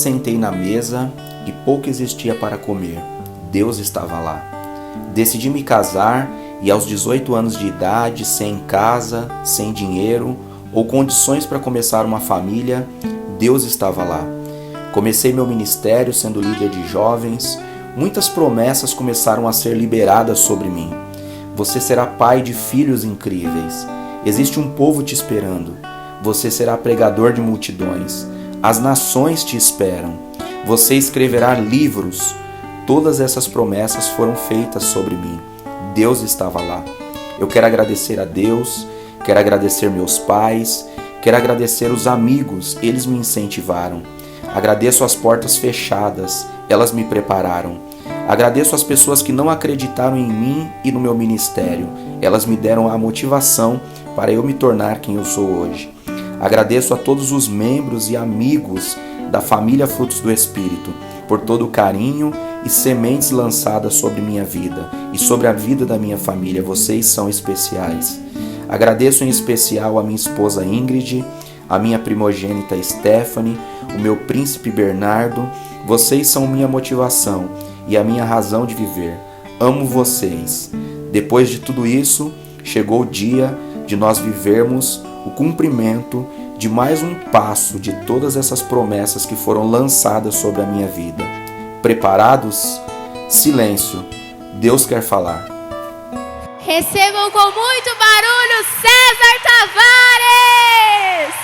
sentei na mesa e pouco existia para comer. Deus estava lá. Decidi me casar e aos 18 anos de idade, sem casa, sem dinheiro ou condições para começar uma família, Deus estava lá. Comecei meu ministério sendo líder de jovens. Muitas promessas começaram a ser liberadas sobre mim. Você será pai de filhos incríveis. Existe um povo te esperando. Você será pregador de multidões. As nações te esperam. Você escreverá livros. Todas essas promessas foram feitas sobre mim. Deus estava lá. Eu quero agradecer a Deus, quero agradecer meus pais, quero agradecer os amigos, eles me incentivaram. Agradeço as portas fechadas, elas me prepararam. Agradeço as pessoas que não acreditaram em mim e no meu ministério. Elas me deram a motivação para eu me tornar quem eu sou hoje. Agradeço a todos os membros e amigos da família Frutos do Espírito por todo o carinho e sementes lançadas sobre minha vida e sobre a vida da minha família. Vocês são especiais. Agradeço em especial a minha esposa Ingrid, a minha primogênita Stephanie, o meu príncipe Bernardo. Vocês são minha motivação e a minha razão de viver. Amo vocês. Depois de tudo isso, chegou o dia de nós vivermos o cumprimento de mais um passo de todas essas promessas que foram lançadas sobre a minha vida. Preparados? Silêncio. Deus quer falar. Recebam com muito barulho César Tavares!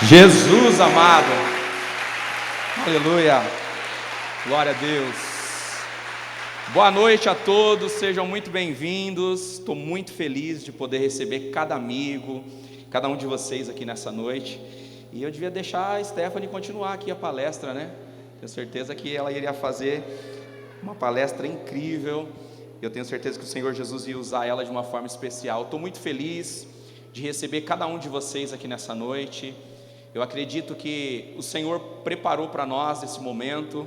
Jesus amado, aleluia, glória a Deus. Boa noite a todos, sejam muito bem-vindos. Estou muito feliz de poder receber cada amigo, cada um de vocês aqui nessa noite. E eu devia deixar a Stephanie continuar aqui a palestra, né? Tenho certeza que ela iria fazer uma palestra incrível. Eu tenho certeza que o Senhor Jesus ia usar ela de uma forma especial. Estou muito feliz de receber cada um de vocês aqui nessa noite. Eu acredito que o Senhor preparou para nós esse momento,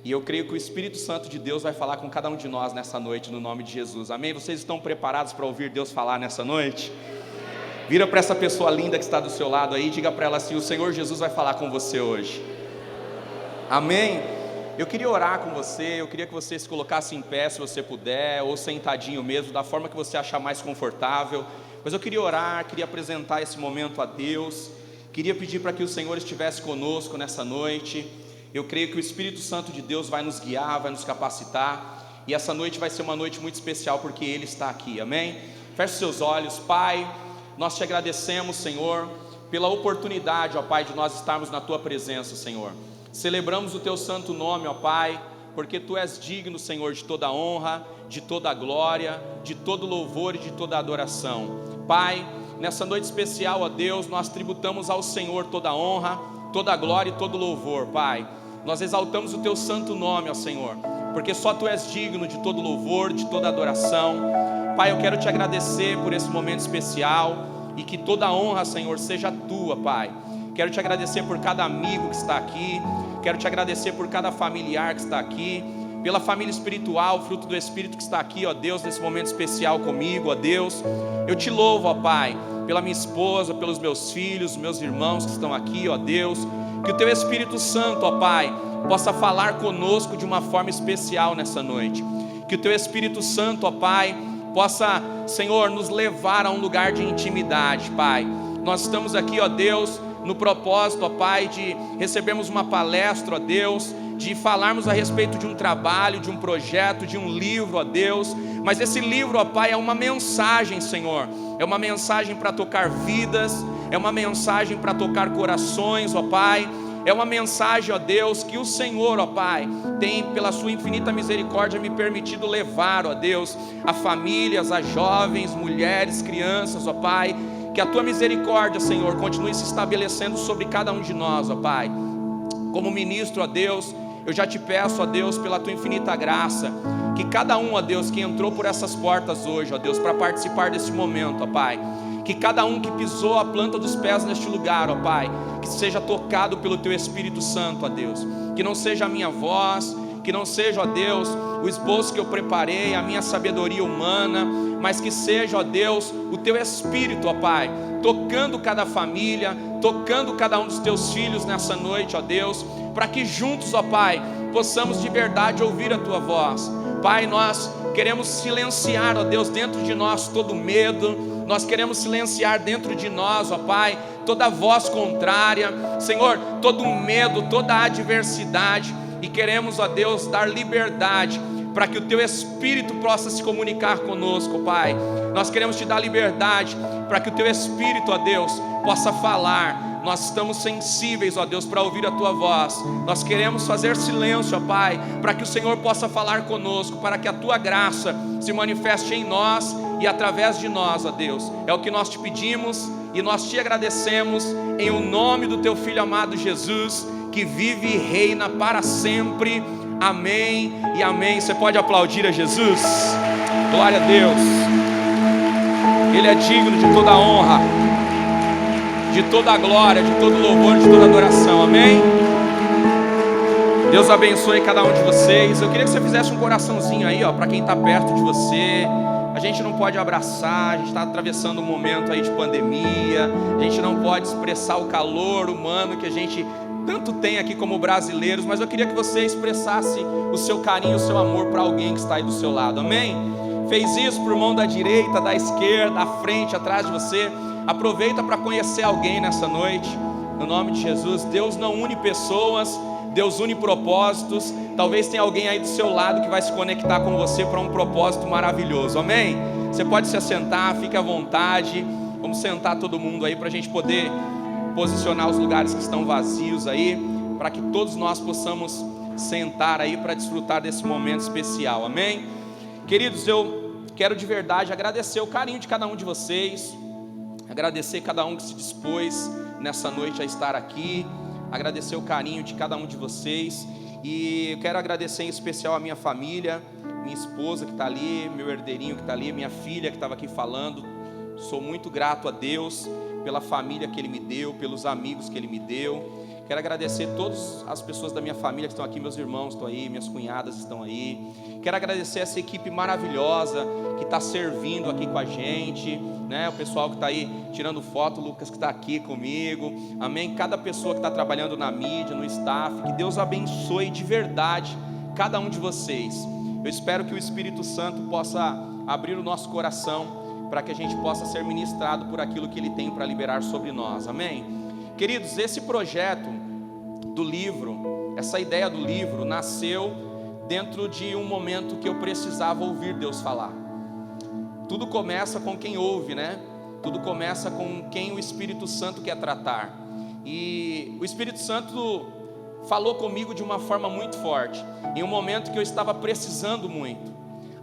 e eu creio que o Espírito Santo de Deus vai falar com cada um de nós nessa noite, no nome de Jesus, amém? Vocês estão preparados para ouvir Deus falar nessa noite? Vira para essa pessoa linda que está do seu lado aí, diga para ela assim: o Senhor Jesus vai falar com você hoje, amém? Eu queria orar com você, eu queria que você se colocasse em pé se você puder, ou sentadinho mesmo, da forma que você achar mais confortável, mas eu queria orar, queria apresentar esse momento a Deus. Queria pedir para que o Senhor estivesse conosco nessa noite. Eu creio que o Espírito Santo de Deus vai nos guiar, vai nos capacitar, e essa noite vai ser uma noite muito especial porque Ele está aqui, amém? Feche os seus olhos. Pai, nós te agradecemos, Senhor, pela oportunidade, ó Pai, de nós estarmos na Tua presença, Senhor. Celebramos o Teu santo nome, ó Pai, porque Tu és digno, Senhor, de toda honra, de toda glória, de todo louvor e de toda adoração. Pai, nessa noite especial, ó Deus, nós tributamos ao Senhor toda a honra, toda a glória e todo o louvor, Pai. Nós exaltamos o Teu santo nome, ó Senhor, porque só Tu és digno de todo louvor, de toda adoração. Pai, eu quero Te agradecer por esse momento especial e que toda a honra, Senhor, seja Tua, Pai. Quero Te agradecer por cada amigo que está aqui, quero Te agradecer por cada familiar que está aqui, pela família espiritual, fruto do Espírito que está aqui, ó Deus, nesse momento especial comigo, ó Deus. Eu Te louvo, ó Pai, pela minha esposa, pelos meus filhos, meus irmãos que estão aqui, ó Deus. Que o Teu Espírito Santo, ó Pai, possa falar conosco de uma forma especial nessa noite. Que o Teu Espírito Santo, ó Pai, possa, Senhor, nos levar a um lugar de intimidade, Pai. Nós estamos aqui, ó Deus, no propósito, ó Pai, de recebermos uma palestra, ó Deus, de falarmos a respeito de um trabalho, de um projeto, de um livro, ó Deus. Mas esse livro, ó Pai, é uma mensagem, Senhor. É uma mensagem para tocar vidas, é uma mensagem para tocar corações, ó Pai. É uma mensagem, ó Deus, que o Senhor, ó Pai, tem pela sua infinita misericórdia me permitido levar, ó Deus, a famílias, a jovens, mulheres, crianças, ó Pai. Que a Tua misericórdia, Senhor, continue se estabelecendo sobre cada um de nós, ó Pai. Como ministro, ó Deus, eu já Te peço, ó Deus, pela Tua infinita graça, que cada um, ó Deus, que entrou por essas portas hoje, ó Deus, para participar desse momento, ó Pai, que cada um que pisou a planta dos pés neste lugar, ó Pai, que seja tocado pelo Teu Espírito Santo, ó Deus, que não seja a minha voz, que não seja, ó Deus, o esboço que eu preparei, a minha sabedoria humana, mas que seja, ó Deus, o Teu Espírito, ó Pai, tocando cada família, tocando cada um dos Teus filhos nessa noite, ó Deus, para que juntos, ó Pai, possamos de verdade ouvir a Tua voz. Pai, nós queremos silenciar, ó Deus, dentro de nós todo medo, nós queremos silenciar dentro de nós, ó Pai, toda voz contrária, Senhor, todo medo, toda adversidade, e queremos, ó Deus, dar liberdade para que o Teu Espírito possa se comunicar conosco, Pai. Nós queremos Te dar liberdade para que o Teu Espírito, ó Deus, possa falar. Nós estamos sensíveis, ó Deus, para ouvir a Tua voz. Nós queremos fazer silêncio, ó Pai, para que o Senhor possa falar conosco, para que a Tua graça se manifeste em nós e através de nós, ó Deus. É o que nós Te pedimos e nós Te agradecemos em o nome do Teu Filho amado Jesus, que vive e reina para sempre. Amém e amém. Você pode aplaudir a Jesus? Glória a Deus. Ele é digno de toda a honra, de toda a glória, de todo louvor, de toda adoração. Amém? Deus abençoe cada um de vocês. Eu queria que você fizesse um coraçãozinho aí, ó, para quem está perto de você. A gente não pode abraçar, a gente está atravessando um momento aí de pandemia. A gente não pode expressar o calor humano que a gente tanto tem aqui como brasileiros, mas eu queria que você expressasse o seu carinho, o seu amor para alguém que está aí do seu lado. Amém? Fez isso por mão da direita, da esquerda, à frente, atrás de você. Aproveita para conhecer alguém nessa noite, no nome de Jesus. Deus não une pessoas, Deus une propósitos. Talvez tenha alguém aí do seu lado que vai se conectar com você para um propósito maravilhoso. Amém? Você pode se assentar, fique à vontade. Vamos sentar todo mundo aí para a gente poder posicionar os lugares que estão vazios aí, para que todos nós possamos sentar aí para desfrutar desse momento especial. Amém? Queridos, eu quero de verdade agradecer o carinho de cada um de vocês, agradecer cada um que se dispôs nessa noite a estar aqui, agradecer o carinho de cada um de vocês, e eu quero agradecer em especial a minha família, minha esposa que está ali, meu herdeirinho que está ali, minha filha que estava aqui falando. Sou muito grato a Deus pela família que Ele me deu, pelos amigos que Ele me deu. Quero agradecer a todas as pessoas da minha família que estão aqui, meus irmãos estão aí, minhas cunhadas estão aí. Quero agradecer essa equipe maravilhosa que está servindo aqui com a gente, né? O pessoal que está aí tirando foto, o Lucas que está aqui comigo, amém? Cada pessoa que está trabalhando na mídia, no staff, que Deus abençoe de verdade cada um de vocês. Eu espero que o Espírito Santo possa abrir o nosso coração para que a gente possa ser ministrado por aquilo que Ele tem para liberar sobre nós, amém? Queridos, esse projeto do livro, essa ideia do livro nasceu dentro de um momento que eu precisava ouvir Deus falar. Tudo começa com quem ouve, né? Tudo começa com quem o Espírito Santo quer tratar. E o Espírito Santo falou comigo de uma forma muito forte, em um momento que eu estava precisando muito.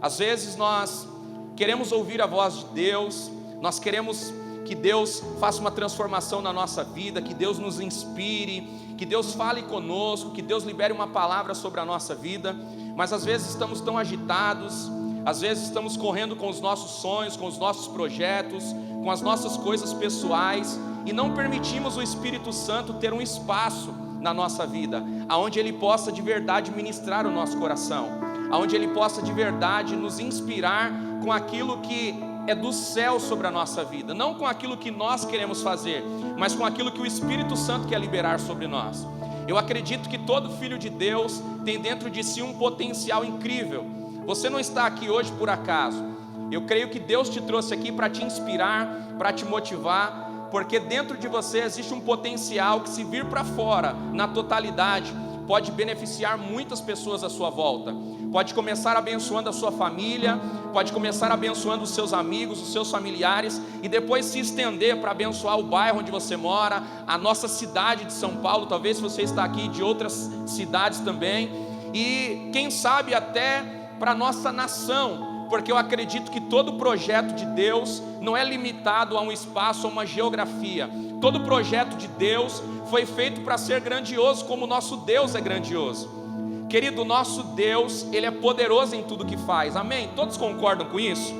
Às vezes nós queremos ouvir a voz de Deus, nós queremos que Deus faça uma transformação na nossa vida, que Deus nos inspire, que Deus fale conosco, que Deus libere uma palavra sobre a nossa vida, mas às vezes estamos tão agitados, às vezes estamos correndo com os nossos sonhos, com os nossos projetos, com as nossas coisas pessoais, e não permitimos o Espírito Santo ter um espaço na nossa vida, aonde Ele possa de verdade ministrar o nosso coração, aonde Ele possa de verdade nos inspirar com aquilo que é do céu sobre a nossa vida, não com aquilo que nós queremos fazer, mas com aquilo que o Espírito Santo quer liberar sobre nós. Eu acredito que todo filho de Deus tem dentro de si um potencial incrível. Você não está aqui hoje por acaso. Eu creio que Deus te trouxe aqui para te inspirar, para te motivar, porque dentro de você existe um potencial que, se vir para fora na totalidade, pode beneficiar muitas pessoas à sua volta. Pode começar abençoando a sua família, pode começar abençoando os seus amigos, os seus familiares, e depois se estender para abençoar o bairro onde você mora, a nossa cidade de São Paulo, talvez você está aqui de outras cidades também, e quem sabe até para a nossa nação, porque eu acredito que todo projeto de Deus não é limitado a um espaço, a uma geografia. Todo projeto de Deus foi feito para ser grandioso, como o nosso Deus é grandioso. Querido, o nosso Deus, Ele é poderoso em tudo que faz, amém? Todos concordam com isso?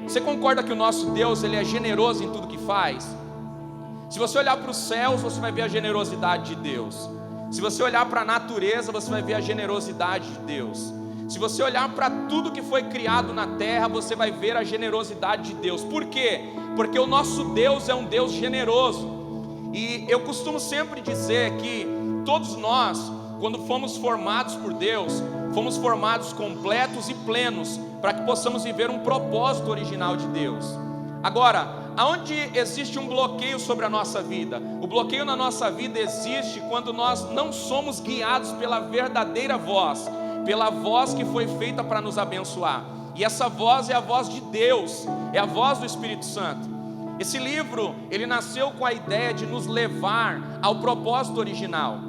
Você concorda que o nosso Deus, Ele é generoso em tudo que faz? Se você olhar para os céus, você vai ver a generosidade de Deus. Se você olhar para a natureza, você vai ver a generosidade de Deus. Se você olhar para tudo que foi criado na terra, você vai ver a generosidade de Deus. Por quê? Porque o nosso Deus é um Deus generoso. E eu costumo sempre dizer que todos nós, quando fomos formados por Deus, fomos formados completos e plenos, para que possamos viver um propósito original de Deus. Agora, aonde existe um bloqueio sobre a nossa vida? O bloqueio na nossa vida existe quando nós não somos guiados pela verdadeira voz, pela voz que foi feita para nos abençoar. E essa voz é a voz de Deus, é a voz do Espírito Santo. Esse livro, ele nasceu com a ideia de nos levar ao propósito original.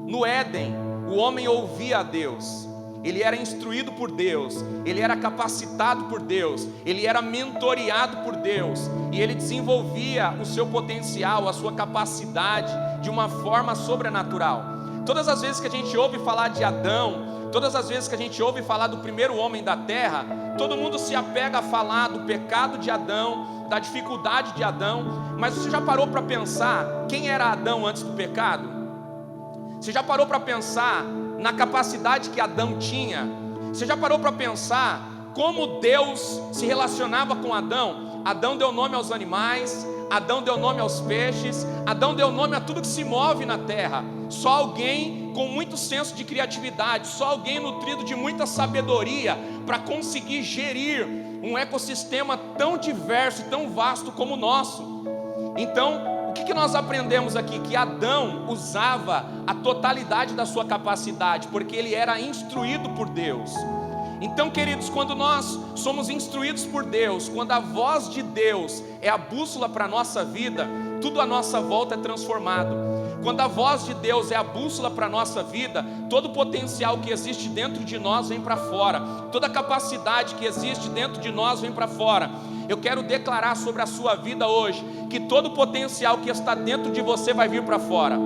No Éden, o homem ouvia a Deus, ele era instruído por Deus, ele era capacitado por Deus, ele era mentoreado por Deus, e ele desenvolvia o seu potencial, a sua capacidade de uma forma sobrenatural. Todas as vezes que a gente ouve falar de Adão, todas as vezes que a gente ouve falar do primeiro homem da terra, todo mundo se apega a falar do pecado de Adão, da dificuldade de Adão. Mas você já parou para pensar quem era Adão antes do pecado? Você já parou para pensar na capacidade que Adão tinha? Você já parou para pensar como Deus se relacionava com Adão? Adão deu nome aos animais, Adão deu nome aos peixes, Adão deu nome a tudo que se move na terra. Só alguém com muito senso de criatividade, só alguém nutrido de muita sabedoria para conseguir gerir um ecossistema tão diverso e tão vasto como o nosso. Então, o que nós aprendemos aqui? Que Adão usava a totalidade da sua capacidade, porque ele era instruído por Deus. Então, queridos, quando nós somos instruídos por Deus, quando a voz de Deus é a bússola para a nossa vida, tudo à nossa volta é transformado. Quando a voz de Deus é a bússola para a nossa vida, todo o potencial que existe dentro de nós vem para fora, toda a capacidade que existe dentro de nós vem para fora. Eu quero declarar sobre a sua vida hoje, que todo o potencial que está dentro de você vai vir para fora.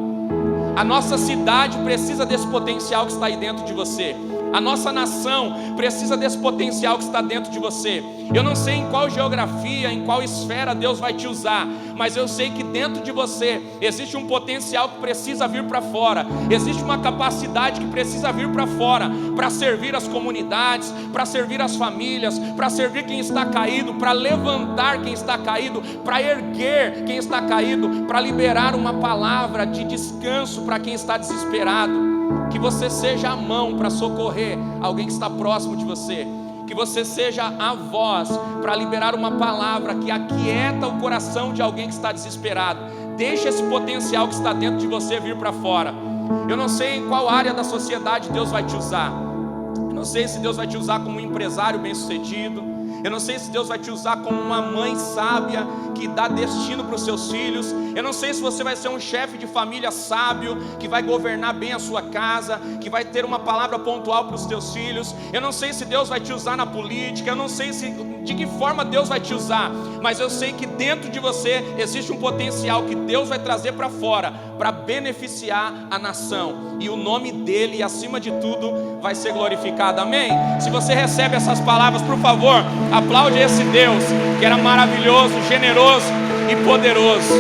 A nossa cidade precisa desse potencial que está aí dentro de você. A nossa nação precisa desse potencial que está dentro de você. Eu não sei em qual geografia, em qual esfera Deus vai te usar, mas eu sei que dentro de você existe um potencial que precisa vir para fora. Existe uma capacidade que precisa vir para fora, para servir as comunidades, para servir as famílias, para servir quem está caído, para levantar quem está caído, para erguer quem está caído, para liberar uma palavra de descanso para quem está desesperado. Que você seja a mão para socorrer alguém que está próximo de você. Que você seja a voz para liberar uma palavra que aquieta o coração de alguém que está desesperado. Deixa esse potencial que está dentro de você vir para fora. Eu não sei em qual área da sociedade Deus vai te usar. Eu não sei se Deus vai te usar como um empresário bem-sucedido. Eu não sei se Deus vai te usar como uma mãe sábia que dá destino para os seus filhos. Eu não sei se você vai ser um chefe de família sábio que vai governar bem a sua casa, que vai ter uma palavra pontual para os teus filhos. Eu não sei se Deus vai te usar na política. Eu não sei de que forma Deus vai te usar, mas eu sei que dentro de você existe um potencial que Deus vai trazer para fora para beneficiar a nação, e o nome dele, acima de tudo, vai ser glorificado. Amém? Se você recebe essas palavras, por favor, aplaude esse Deus que era maravilhoso, generoso e poderoso.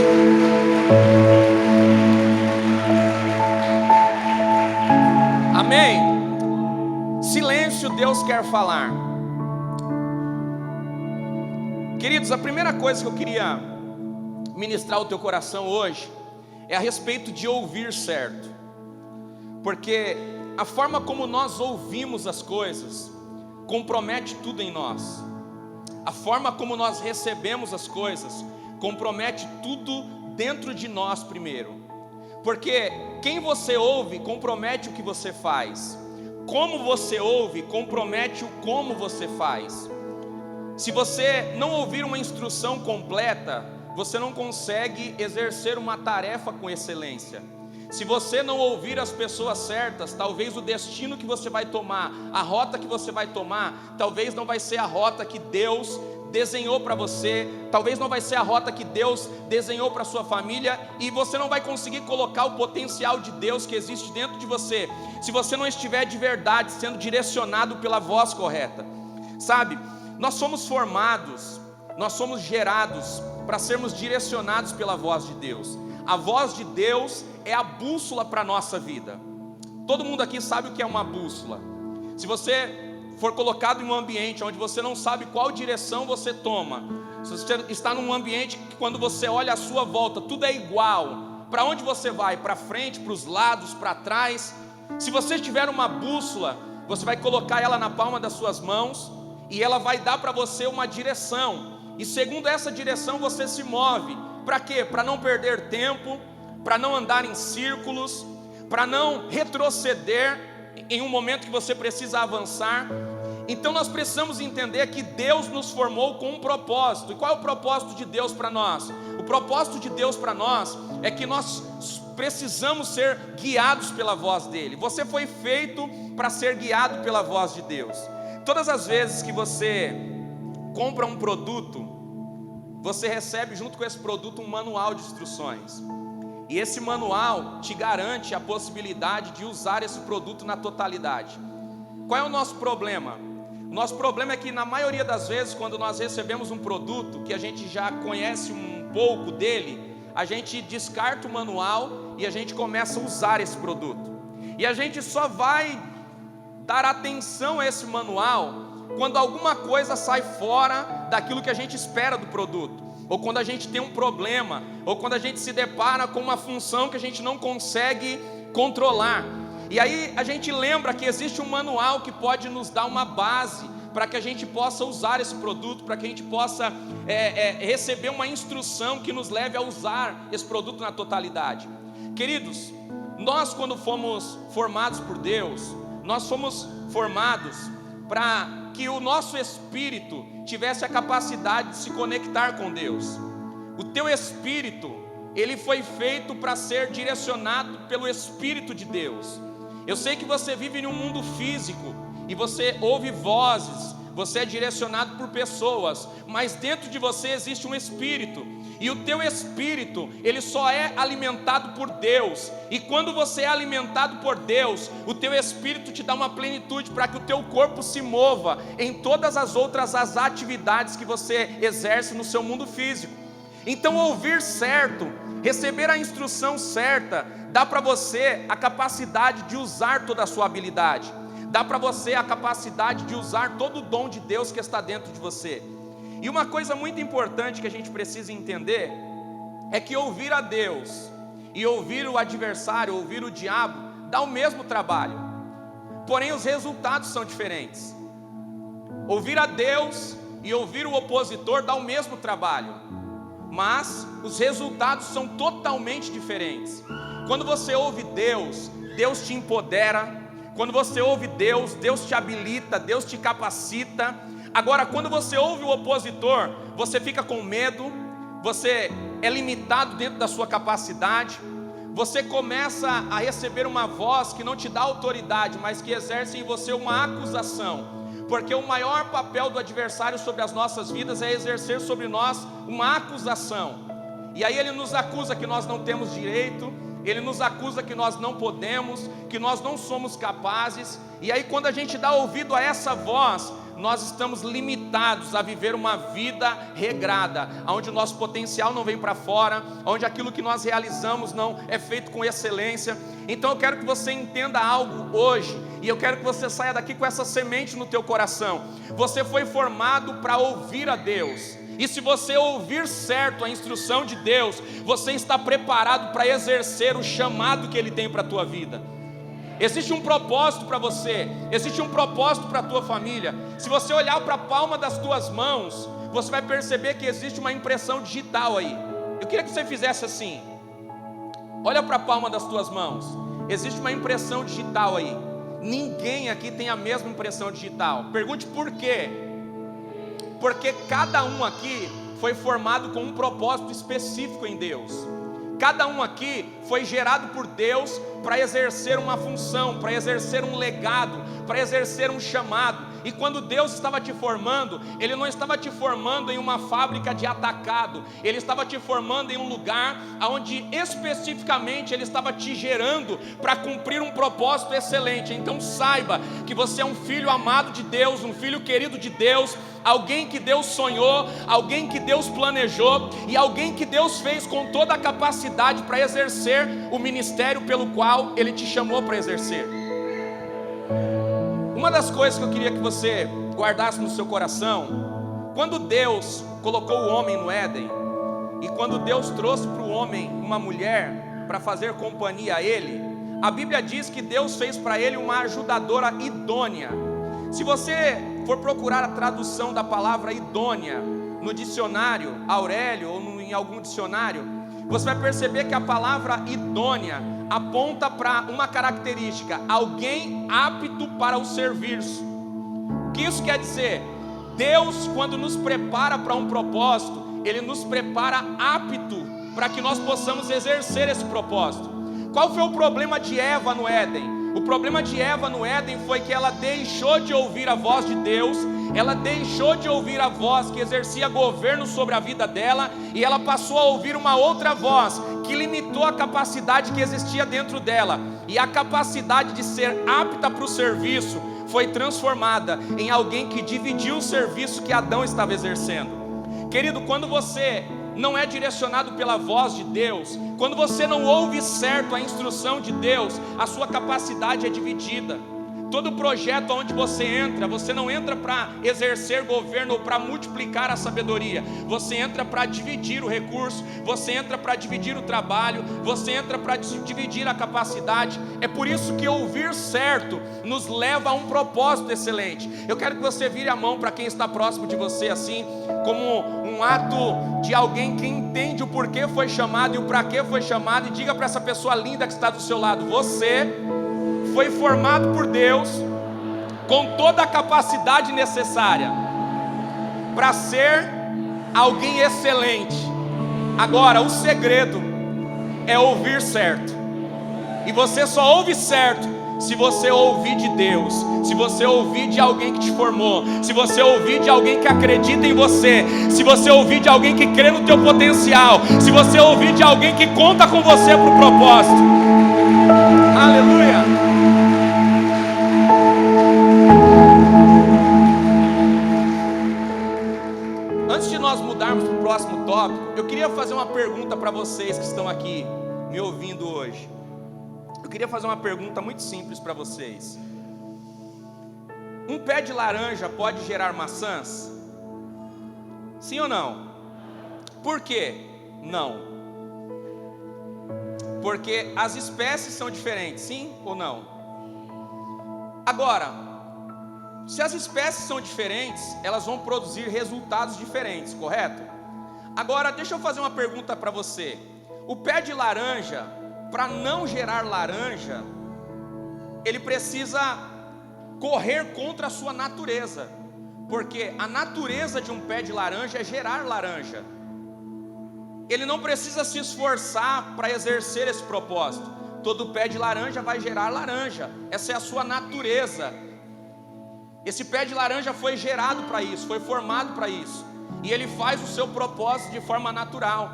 Amém? Silêncio, Deus quer falar. Queridos, a primeira coisa que eu queria ministrar ao teu coração hoje é a respeito de ouvir certo, porque a forma como nós ouvimos as coisas compromete tudo em nós. A forma como nós recebemos as coisas compromete tudo dentro de nós primeiro, porque quem você ouve compromete o que você faz. Como você ouve compromete o como você faz. Se você não ouvir uma instrução completa, você não consegue exercer uma tarefa com excelência. Se você não ouvir as pessoas certas, talvez o destino que você vai tomar, a rota que você vai tomar, talvez não vai ser a rota que Deus desenhou para você, talvez não vai ser a rota que Deus desenhou para sua família, e você não vai conseguir colocar o potencial de Deus que existe dentro de você, se você não estiver de verdade sendo direcionado pela voz correta. Sabe, nós somos formados, nós somos gerados para sermos direcionados pela voz de Deus. A voz de Deus é a bússola para a nossa vida. Todo mundo aqui sabe o que é uma bússola. Se você for colocado em um ambiente onde você não sabe qual direção você toma, se você está num ambiente que quando você olha à sua volta, tudo é igual, para onde você vai? Para frente, para os lados, para trás? Se você tiver uma bússola, você vai colocar ela na palma das suas mãos e ela vai dar para você uma direção. E segundo essa direção você se move. Para quê? Para não perder tempo, para não andar em círculos, para não retroceder em um momento que você precisa avançar. Então nós precisamos entender que Deus nos formou com um propósito. E qual é o propósito de Deus para nós? O propósito de Deus para nós é que nós precisamos ser guiados pela voz dele. Você foi feito para ser guiado pela voz de Deus. Todas as vezes que você compra um produto, você recebe junto com esse produto um manual de instruções. E esse manual te garante a possibilidade de usar esse produto na totalidade. Qual é o nosso problema? O nosso problema é que na maioria das vezes, quando nós recebemos um produto que a gente já conhece um pouco dele, a gente descarta o manual e a gente começa a usar esse produto. E a gente só vai dar atenção a esse manual quando alguma coisa sai fora daquilo que a gente espera do produto, ou quando a gente tem um problema, ou quando a gente se depara com uma função que a gente não consegue controlar. E aí a gente lembra que existe um manual que pode nos dar uma base para que a gente possa usar esse produto, para que a gente possa receber uma instrução que nos leve a usar esse produto na totalidade. Queridos, nós quando fomos formados por Deus, nós fomos formados para que o nosso espírito tivesse a capacidade de se conectar com Deus. O teu espírito, ele foi feito para ser direcionado pelo Espírito de Deus. Eu sei que você vive em um mundo físico e você ouve vozes, você é direcionado por pessoas, mas dentro de você existe um espírito. E o teu espírito, ele só é alimentado por Deus. E quando você é alimentado por Deus, o teu espírito te dá uma plenitude para que o teu corpo se mova em todas as outras as atividades que você exerce no seu mundo físico. Então ouvir certo, receber a instrução certa, dá para você a capacidade de usar toda a sua habilidade. Dá para você a capacidade de usar todo o dom de Deus que está dentro de você. E uma coisa muito importante que a gente precisa entender é que ouvir a Deus e ouvir o adversário, ouvir o diabo, dá o mesmo trabalho, porém os resultados são diferentes. Ouvir a Deus e ouvir o opositor dá o mesmo trabalho, mas os resultados são totalmente diferentes. Quando você ouve Deus, Deus te empodera. Quando você ouve Deus, Deus te habilita, Deus te capacita. Agora, quando você ouve o opositor, você fica com medo, você é limitado dentro da sua capacidade, você começa a receber uma voz que não te dá autoridade, mas que exerce em você uma acusação, porque o maior papel do adversário sobre as nossas vidas é exercer sobre nós uma acusação. E aí ele nos acusa que nós não temos direito, ele nos acusa que nós não podemos, que nós não somos capazes. E aí quando a gente dá ouvido a essa voz, nós estamos limitados a viver uma vida regrada, onde o nosso potencial não vem para fora, onde aquilo que nós realizamos não é feito com excelência. Então eu quero que você entenda algo hoje, e eu quero que você saia daqui com essa semente no teu coração. Você foi formado para ouvir a Deus, e se você ouvir certo a instrução de Deus, você está preparado para exercer o chamado que Ele tem para a tua vida. Existe um propósito para você, existe um propósito para a tua família. Se você olhar para a palma das tuas mãos, você vai perceber que existe uma impressão digital aí. Eu queria que você fizesse assim. Olha para a palma das tuas mãos, existe uma impressão digital aí. Ninguém aqui tem a mesma impressão digital. Pergunte por quê? Porque cada um aqui foi formado com um propósito específico em Deus. Cada um aqui foi gerado por Deus para exercer uma função, para exercer um legado, para exercer um chamado. E quando Deus estava te formando, Ele não estava te formando em uma fábrica de atacado, Ele estava te formando em um lugar onde especificamente Ele estava te gerando para cumprir um propósito excelente. Então saiba que você é um filho amado de Deus, um filho querido de Deus, alguém que Deus sonhou, alguém que Deus planejou e alguém que Deus fez com toda a capacidade para exercer o ministério pelo qual Ele te chamou para exercer. Uma das coisas que eu queria que você guardasse no seu coração, quando Deus colocou o homem no Éden, e quando Deus trouxe para o homem uma mulher para fazer companhia a ele, a Bíblia diz que Deus fez para ele uma ajudadora idônea. Se você for procurar a tradução da palavra idônea no dicionário Aurélio ou em algum dicionário, você vai perceber que a palavra idônea aponta para uma característica: alguém apto para o serviço. O que isso quer dizer? Deus, quando nos prepara para um propósito, Ele nos prepara apto para que nós possamos exercer esse propósito. Qual foi o problema de Eva no Éden? O problema de Eva no Éden foi que ela deixou de ouvir a voz de Deus, ela deixou de ouvir a voz que exercia governo sobre a vida dela, e ela passou a ouvir uma outra voz, que limitou a capacidade que existia dentro dela, e a capacidade de ser apta para o serviço foi transformada em alguém que dividiu o serviço que Adão estava exercendo. Querido, quando você não é direcionado pela voz de Deus, quando você não ouve certo a instrução de Deus, a sua capacidade é dividida. Todo projeto onde você não entra para exercer governo ou para multiplicar a sabedoria, você entra para dividir o recurso, você entra para dividir o trabalho, você entra para dividir a capacidade. É por isso que ouvir certo nos leva a um propósito excelente. Eu quero que você vire a mão para quem está próximo de você, assim, como um ato de alguém que entende o porquê foi chamado e o para que foi chamado, e diga para essa pessoa linda que está do seu lado: você foi formado por Deus com toda a capacidade necessária para ser alguém excelente. Agora, o segredo é ouvir certo. E você só ouve certo se você ouvir de Deus, se você ouvir de alguém que te formou, se você ouvir de alguém que acredita em você, se você ouvir de alguém que crê no teu potencial, se você ouvir de alguém que conta com você para o propósito. Aleluia! Antes de nós mudarmos para o próximo tópico, eu queria fazer uma pergunta para vocês que estão aqui me ouvindo hoje. Eu queria fazer uma pergunta muito simples para vocês. Um pé de laranja pode gerar maçãs? Sim ou não? Por quê? Não. Porque as espécies são diferentes, sim ou não? Agora, se as espécies são diferentes, elas vão produzir resultados diferentes, correto? Agora, deixa eu fazer uma pergunta para você. O pé de laranja, para não gerar laranja, ele precisa correr contra a sua natureza, porque a natureza de um pé de laranja é gerar laranja. Ele não precisa se esforçar para exercer esse propósito. Todo pé de laranja vai gerar laranja, essa é a sua natureza. Esse pé de laranja foi gerado para isso, foi formado para isso, e ele faz o seu propósito de forma natural.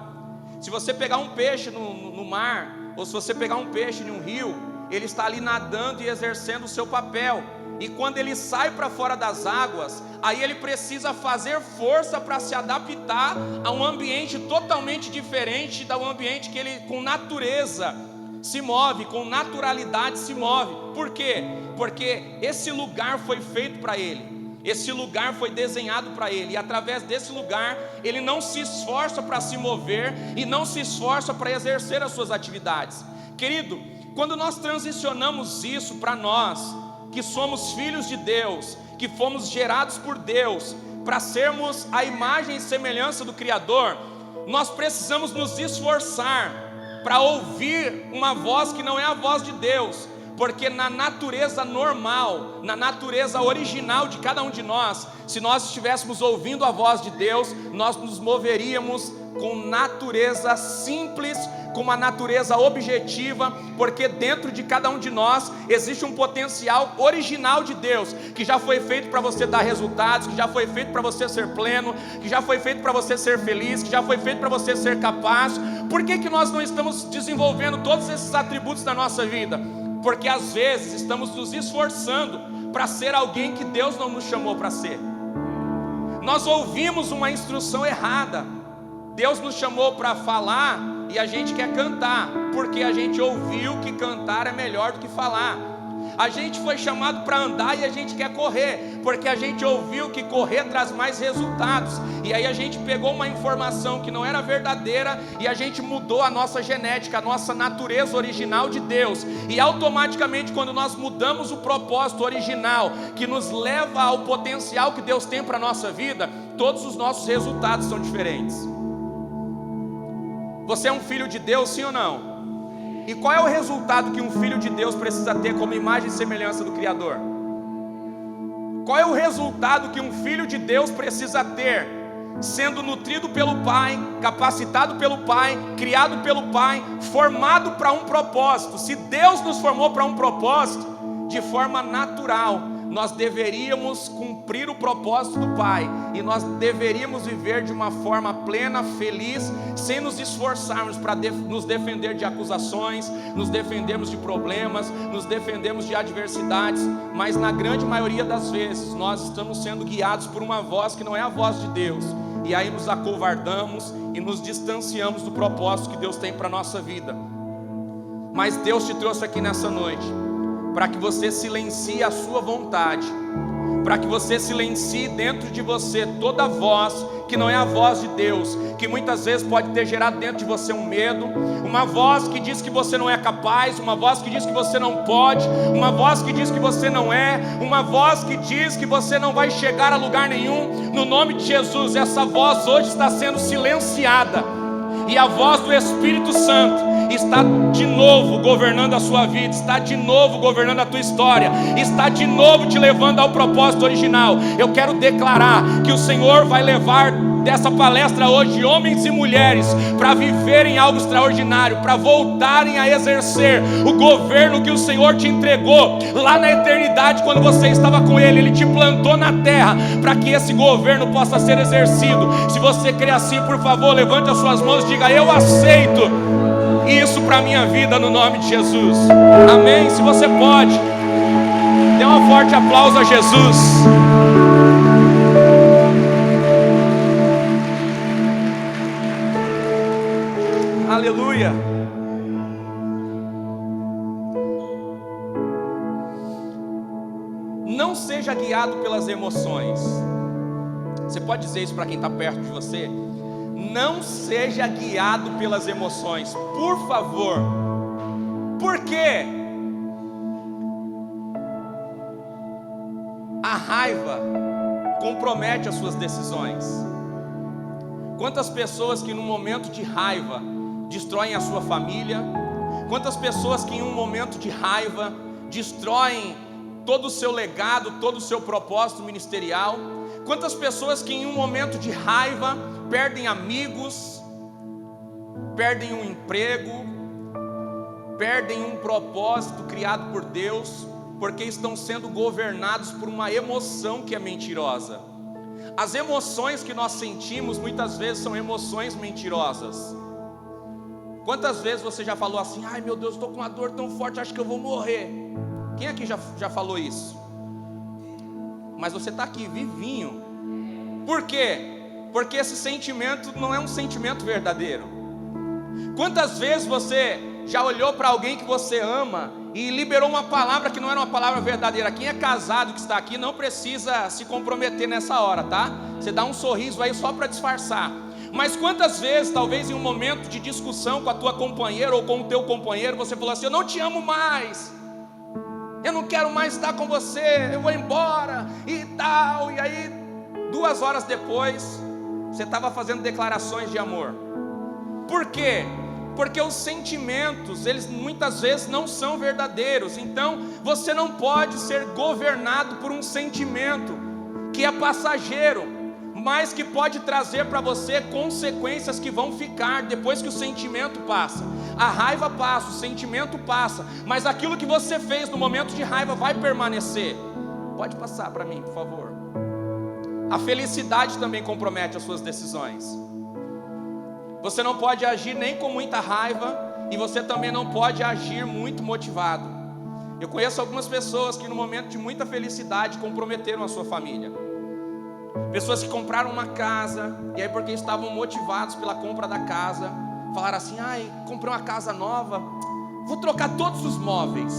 Se você pegar um peixe no mar, ou se você pegar um peixe em um rio, ele está ali nadando e exercendo o seu papel. E quando ele sai para fora das águas, aí ele precisa fazer força para se adaptar a um ambiente totalmente diferente do ambiente que ele, com natureza, se move, com naturalidade se move. Por quê? Porque esse lugar foi feito para ele, esse lugar foi desenhado para ele, e através desse lugar ele não se esforça para se mover e não se esforça para exercer as suas atividades. Querido, quando nós transicionamos isso para nós, que somos filhos de Deus, que fomos gerados por Deus para sermos a imagem e semelhança do Criador, nós precisamos nos esforçar para ouvir uma voz que não é a voz de Deus, porque na natureza normal, na natureza original de cada um de nós, se nós estivéssemos ouvindo a voz de Deus, nós nos moveríamos com natureza simples, com uma natureza objetiva, porque dentro de cada um de nós existe um potencial original de Deus, que já foi feito para você dar resultados, que já foi feito para você ser pleno, que já foi feito para você ser feliz, que já foi feito para você ser capaz. Por que nós não estamos desenvolvendo todos esses atributos na nossa vida? Porque às vezes estamos nos esforçando para ser alguém que Deus não nos chamou para ser. Nós ouvimos uma instrução errada. Deus nos chamou para falar e a gente quer cantar, porque a gente ouviu que cantar é melhor do que falar. A gente foi chamado para andar e a gente quer correr, porque a gente ouviu que correr traz mais resultados. E aí a gente pegou uma informação que não era verdadeira e a gente mudou a nossa genética, a nossa natureza original de Deus. E automaticamente, quando nós mudamos o propósito original, que nos leva ao potencial que Deus tem para a nossa vida, todos os nossos resultados são diferentes. Você é um filho de Deus, sim ou não? E qual é o resultado que um filho de Deus precisa ter como imagem e semelhança do Criador? Qual é o resultado que um filho de Deus precisa ter, sendo nutrido pelo Pai, capacitado pelo Pai, criado pelo Pai, formado para um propósito? Se Deus nos formou para um propósito, de forma natural, nós deveríamos cumprir o propósito do Pai, e nós deveríamos viver de uma forma plena, feliz, sem nos esforçarmos para nos defender de acusações, nos defendermos de problemas, nos defendermos de adversidades. Mas na grande maioria das vezes nós estamos sendo guiados por uma voz que não é a voz de Deus, e aí nos acovardamos e nos distanciamos do propósito que Deus tem para a nossa vida. Mas Deus te trouxe aqui nessa noite para que você silencie a sua vontade, para que você silencie dentro de você toda voz que não é a voz de Deus, que muitas vezes pode ter gerado dentro de você um medo, uma voz que diz que você não é capaz, uma voz que diz que você não pode, uma voz que diz que você não é, uma voz que diz que você não vai chegar a lugar nenhum. No nome de Jesus, essa voz hoje está sendo silenciada, e a voz do Espírito Santo está de novo governando a sua vida, está de novo governando a tua história, está de novo te levando ao propósito original. Eu quero declarar que o Senhor vai levar dessa palestra hoje homens e mulheres para viverem algo extraordinário, para voltarem a exercer o governo que o Senhor te entregou lá na eternidade, quando você estava com Ele. Ele te plantou na terra para que esse governo possa ser exercido. Se você crê assim, por favor, levante as suas mãos e diga: eu aceito isso para a minha vida, no nome de Jesus. Amém? Se você pode, dê um forte aplauso a Jesus. Aleluia. Não seja guiado pelas emoções. Você pode dizer isso para quem está perto de você? Não seja guiado pelas emoções, por favor. Por quê? A raiva compromete as suas decisões. Quantas pessoas que num momento de raiva destroem a sua família? Quantas pessoas que em um momento de raiva destroem todo o seu legado, todo o seu propósito ministerial? Quantas pessoas que em um momento de raiva perdem amigos, perdem um emprego, perdem um propósito criado por Deus, porque estão sendo governados por uma emoção que é mentirosa. As emoções que nós sentimos muitas vezes são emoções mentirosas. Quantas vezes você já falou assim: ai meu Deus, estou com uma dor tão forte, acho que eu vou morrer? Quem aqui já falou isso? Mas você está aqui vivinho. Por quê? Porque esse sentimento não é um sentimento verdadeiro. Quantas vezes você já olhou para alguém que você ama e liberou uma palavra que não era uma palavra verdadeira? Quem é casado que está aqui não precisa se comprometer nessa hora, tá? Você dá um sorriso aí só para disfarçar. Mas quantas vezes, talvez em um momento de discussão com a tua companheira ou com o teu companheiro, você falou assim: eu não te amo mais, eu não quero mais estar com você, eu vou embora e tal. E aí 2 horas depois você estava fazendo declarações de amor. Por quê? Porque os sentimentos, eles muitas vezes não são verdadeiros. Então você não pode ser governado por um sentimento que é passageiro, mas que pode trazer para você consequências que vão ficar depois que o sentimento passa. A raiva passa, o sentimento passa, mas aquilo que você fez no momento de raiva vai permanecer. Pode passar para mim, por favor. A felicidade também compromete as suas decisões. Você não pode agir nem com muita raiva, e você também não pode agir muito motivado. Eu conheço algumas pessoas que no momento de muita felicidade comprometeram a sua família. Pessoas que compraram uma casa, e aí porque estavam motivados pela compra da casa, falaram assim: ai, comprei uma casa nova, vou trocar todos os móveis.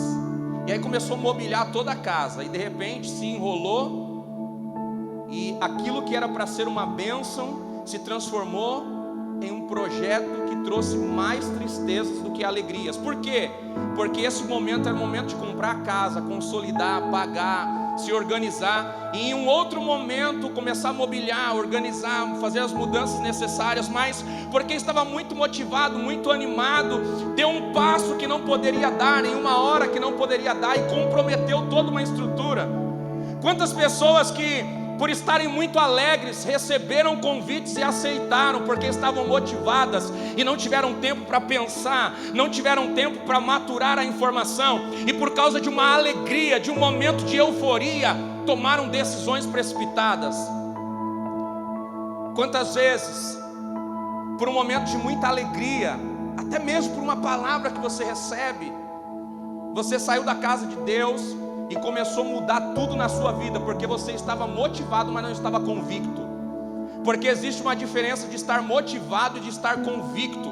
E aí começou a mobiliar toda a casa, e de repente se enrolou, e aquilo que era para ser uma bênção se transformou em um projeto que trouxe mais tristezas do que alegrias. Por quê? Porque esse momento era o momento de comprar a casa, consolidar, pagar, se organizar, e em um outro momento começar a mobiliar, organizar, fazer as mudanças necessárias, mas porque estava muito motivado, muito animado, deu um passo que não poderia dar, em uma hora que não poderia dar, e comprometeu toda uma estrutura. Quantas pessoas que, por estarem muito alegres, receberam convites e aceitaram, porque estavam motivadas e não tiveram tempo para pensar, não tiveram tempo para maturar a informação, e por causa de uma alegria, de um momento de euforia, tomaram decisões precipitadas. Quantas vezes, por um momento de muita alegria, até mesmo por uma palavra que você recebe, você saiu da casa de Deus e começou a mudar tudo na sua vida, porque você estava motivado, mas não estava convicto. Porque existe uma diferença de estar motivado e de estar convicto.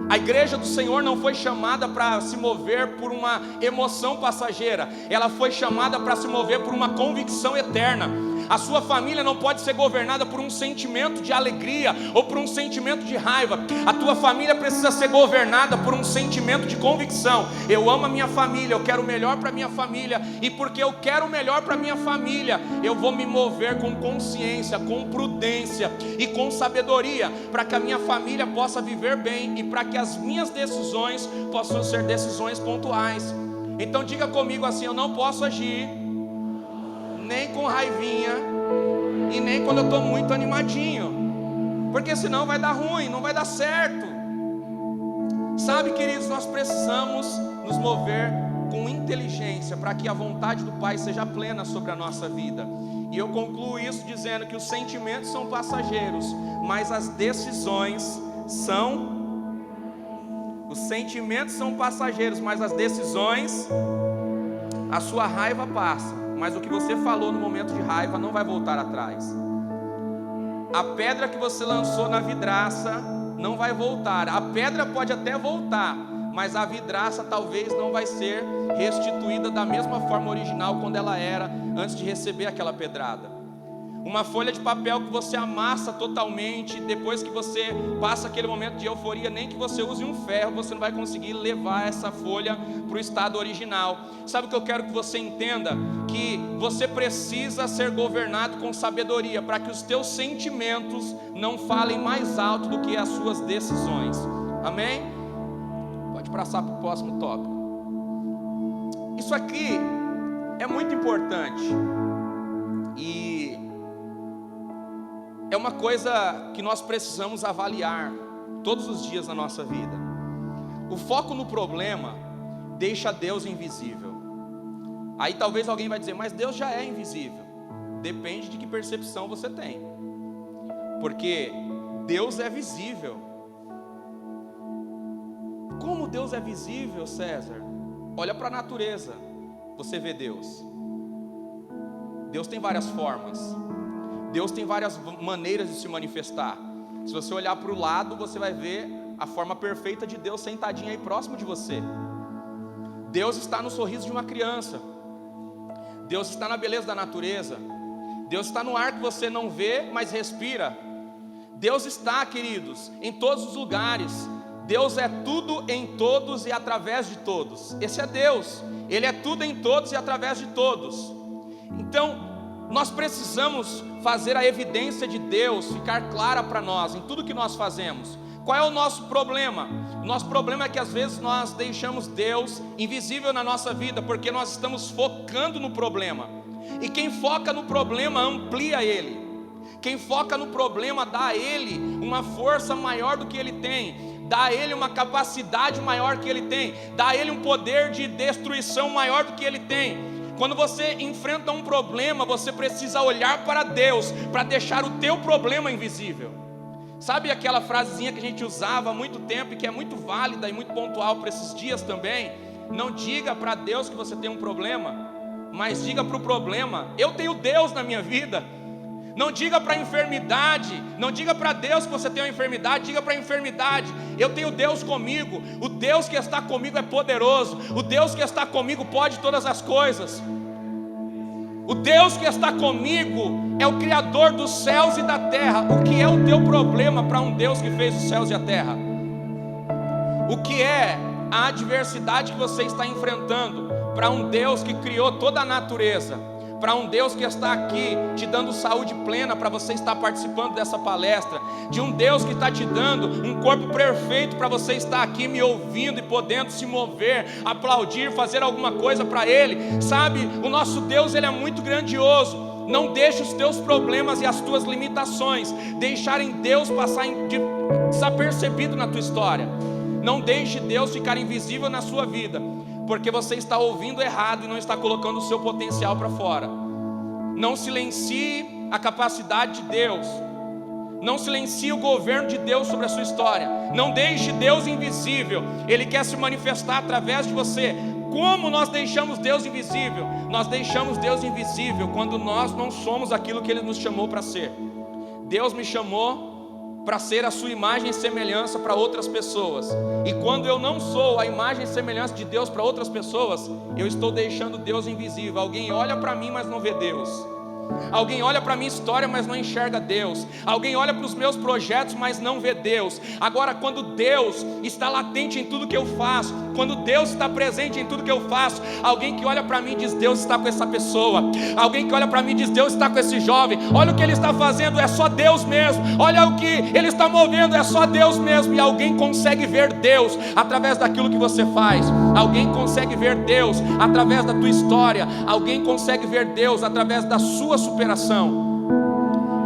A igreja do Senhor não foi chamada para se mover por uma emoção passageira, ela foi chamada para se mover por uma convicção eterna. A sua família não pode ser governada por um sentimento de alegria ou por um sentimento de raiva. A tua família precisa ser governada por um sentimento de convicção. Eu amo a minha família, eu quero o melhor para a minha família, e porque eu quero o melhor para a minha família, eu vou me mover com consciência, com prudência e com sabedoria, para que a minha família possa viver bem e para que as minhas decisões possam ser decisões pontuais. Então diga comigo assim: eu não posso agir nem com raivinha e nem quando eu estou muito animadinho, porque senão vai dar ruim, não vai dar certo. Sabe, queridos, nós precisamos nos mover com inteligência para que a vontade do Pai seja plena sobre a nossa vida. E eu concluo isso dizendo que os sentimentos são passageiros, mas as decisões são... Os sentimentos são passageiros, mas as decisões... A sua raiva passa, mas o que você falou no momento de raiva não vai voltar atrás. A pedra que você lançou na vidraça não vai voltar. A pedra pode até voltar, mas a vidraça talvez não vai ser restituída da mesma forma original quando ela era antes de receber aquela pedrada. Uma folha de papel que você amassa totalmente, depois que você passa aquele momento de euforia, nem que você use um ferro, você não vai conseguir levar essa folha para o estado original. Sabe o que eu quero que você entenda? Que você precisa ser governado com sabedoria, para que os teus sentimentos não falem mais alto do que as suas decisões. Amém? Pode passar para o próximo tópico. Isso aqui é muito importante, e é uma coisa que nós precisamos avaliar todos os dias na nossa vida. O foco no problema deixa Deus invisível. Aí talvez alguém vai dizer: mas Deus já é invisível. Depende de que percepção você tem, porque Deus é visível. Como Deus é visível, César? Olha para a natureza, você vê Deus. Deus tem várias formas, Deus tem várias maneiras de se manifestar. Se você olhar para o lado, você vai ver a forma perfeita de Deus sentadinho aí próximo de você. Deus está no sorriso de uma criança. Deus está na beleza da natureza. Deus está no ar que você não vê, mas respira. Deus está, queridos, em todos os lugares. Deus é tudo em todos e através de todos. Esse é Deus. Ele é tudo em todos e através de todos. Então, nós precisamos fazer a evidência de Deus ficar clara para nós em tudo que nós fazemos. Qual é o nosso problema? O nosso problema é que às vezes nós deixamos Deus invisível na nossa vida, porque nós estamos focando no problema. E quem foca no problema amplia ele. Quem foca no problema dá a ele uma força maior do que ele tem, dá a ele uma capacidade maior que ele tem, dá a ele um poder de destruição maior do que ele tem. Quando você enfrenta um problema, você precisa olhar para Deus, para deixar o teu problema invisível. Sabe aquela frasezinha que a gente usava há muito tempo e que é muito válida e muito pontual para esses dias também? Não diga para Deus que você tem um problema, mas diga para o problema: eu tenho Deus na minha vida. Não diga para a enfermidade, não diga para Deus que você tem uma enfermidade, diga para a enfermidade: eu tenho Deus comigo, o Deus que está comigo é poderoso, o Deus que está comigo pode todas as coisas. O Deus que está comigo é o Criador dos céus e da terra. O que é o teu problema para um Deus que fez os céus e a terra? O que é a adversidade que você está enfrentando para um Deus que criou toda a natureza? Para um Deus que está aqui te dando saúde plena para você estar participando dessa palestra, de um Deus que está te dando um corpo perfeito para você estar aqui me ouvindo e podendo se mover, aplaudir, fazer alguma coisa para Ele. Sabe, o nosso Deus, Ele é muito grandioso. Não deixe os teus problemas e as tuas limitações deixarem Deus passar desapercebido na tua história. Não deixe Deus ficar invisível na sua vida, porque você está ouvindo errado e não está colocando o seu potencial para fora. Não silencie a capacidade de Deus. Não silencie o governo de Deus sobre a sua história. Não deixe Deus invisível. Ele quer se manifestar através de você. Como nós deixamos Deus invisível? Nós deixamos Deus invisível quando nós não somos aquilo que Ele nos chamou para ser. Deus me chamou para ser a sua imagem e semelhança para outras pessoas. E quando eu não sou a imagem e semelhança de Deus para outras pessoas, eu estou deixando Deus invisível. Alguém olha para mim, mas não vê Deus. Alguém olha para a minha história, mas não enxerga Deus. Alguém olha para os meus projetos, mas não vê Deus. Agora, quando Deus está latente em tudo que eu faço, quando Deus está presente em tudo que eu faço, alguém que olha para mim diz: Deus está com essa pessoa. Alguém que olha para mim diz: Deus está com esse jovem. Olha o que ele está fazendo, é só Deus mesmo. Olha o que ele está movendo, é só Deus mesmo. E alguém consegue ver Deus através daquilo que você faz. Alguém consegue ver Deus através da tua história. Alguém consegue ver Deus através da sua superação.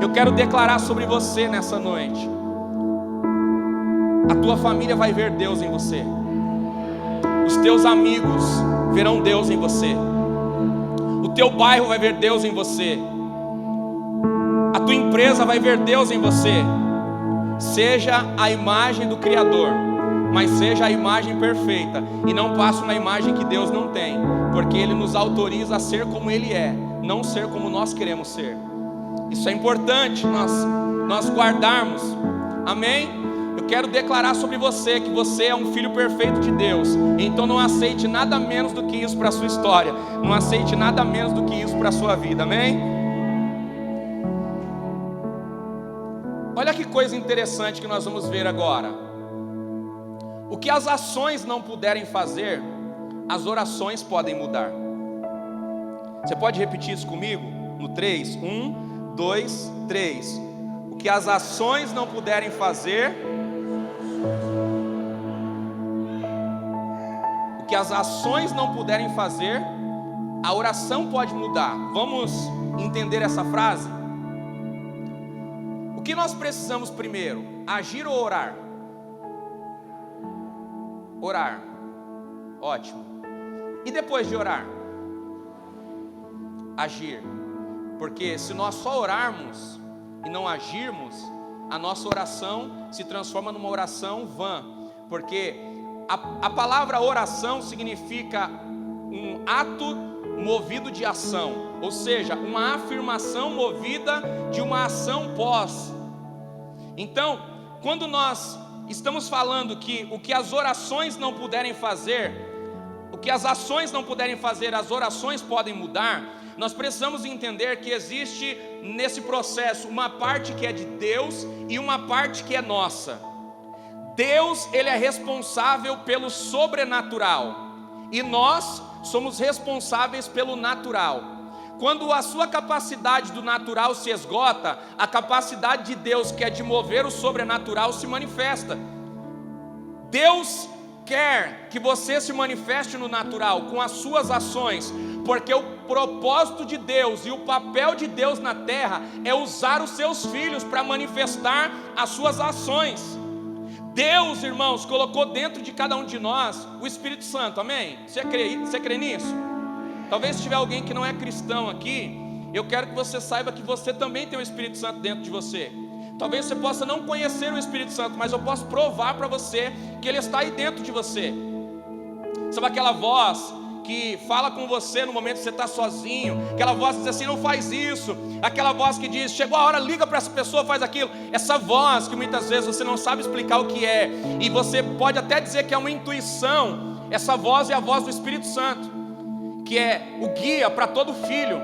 Eu quero declarar sobre você nessa noite: a tua família vai ver Deus em você. Os teus amigos verão Deus em você. O teu bairro vai ver Deus em você. A tua empresa vai ver Deus em você. Seja a imagem do Criador, mas seja a imagem perfeita, e não passe uma imagem que Deus não tem, porque Ele nos autoriza a ser como Ele é, não ser como nós queremos ser. Isso é importante nós guardarmos. Amém? Eu quero declarar sobre você que você é um filho perfeito de Deus. Então não aceite nada menos do que isso para a sua história. Não aceite nada menos do que isso para a sua vida. Amém? Olha que coisa interessante que nós vamos ver agora. O que as ações não puderem fazer, as orações podem mudar. Você pode repetir isso comigo? No 3, 1, 2, 3. O que as ações não puderem fazer, o que as ações não puderem fazer, a oração pode mudar. Vamos entender essa frase? O que nós precisamos primeiro? Agir ou orar? Orar. Ótimo. E depois de orar? Agir. Porque se nós só orarmos e não agirmos, a nossa oração se transforma numa oração vã. Porque a palavra oração significa um ato movido de ação, ou seja, uma afirmação movida de uma ação pós. Então, quando nós estamos falando que o que as orações não puderem fazer, o que as ações não puderem fazer, as orações podem mudar, nós precisamos entender que existe nesse processo uma parte que é de Deus e uma parte que é nossa. Deus, Ele é responsável pelo sobrenatural, e nós somos responsáveis pelo natural. Quando a sua capacidade do natural se esgota, a capacidade de Deus, que é de mover o sobrenatural, se manifesta. Deus quer que você se manifeste no natural com as suas ações, porque o propósito de Deus e o papel de Deus na terra é usar os seus filhos para manifestar as suas ações. Deus, irmãos, colocou dentro de cada um de nós o Espírito Santo, amém? Você crê nisso? Talvez se tiver alguém que não é cristão aqui, eu quero que você saiba que você também tem o Espírito Santo dentro de você. Talvez você possa não conhecer o Espírito Santo, mas eu posso provar para você que ele está aí dentro de você. Sabe aquela voz que fala com você no momento que você está sozinho, aquela voz que diz assim, não faz isso, aquela voz que diz, chegou a hora, liga para essa pessoa, faz aquilo. Essa voz que muitas vezes você não sabe explicar o que é, e você pode até dizer que é uma intuição. Essa voz é a voz do Espírito Santo, que é o guia para todo filho.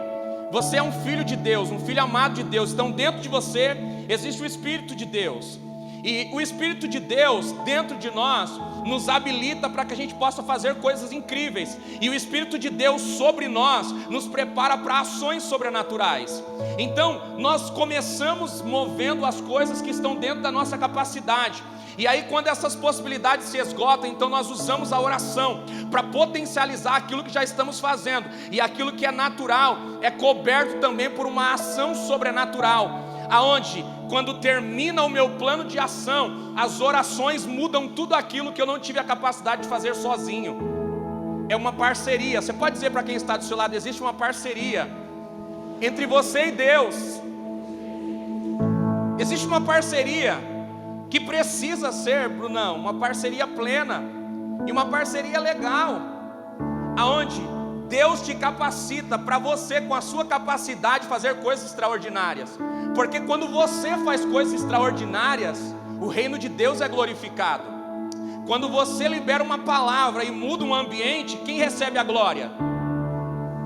Você é um filho de Deus, um filho amado de Deus. Então dentro de você existe o Espírito de Deus, e o Espírito de Deus dentro de nós nos habilita para que a gente possa fazer coisas incríveis, e o Espírito de Deus sobre nós nos prepara para ações sobrenaturais. Então nós começamos movendo as coisas que estão dentro da nossa capacidade, e aí quando essas possibilidades se esgotam, então nós usamos a oração para potencializar aquilo que já estamos fazendo, e aquilo que é natural é coberto também por uma ação sobrenatural, aonde quando termina o meu plano de ação, as orações mudam tudo aquilo que eu não tive a capacidade de fazer sozinho. É uma parceria. Você pode dizer para quem está do seu lado, existe uma parceria entre você e Deus. Existe uma parceria que precisa ser, Brunão, uma parceria plena e uma parceria legal, aonde Deus te capacita para você, com a sua capacidade, fazer coisas extraordinárias. Porque quando você faz coisas extraordinárias, o reino de Deus é glorificado. Quando você libera uma palavra e muda um ambiente, quem recebe a glória?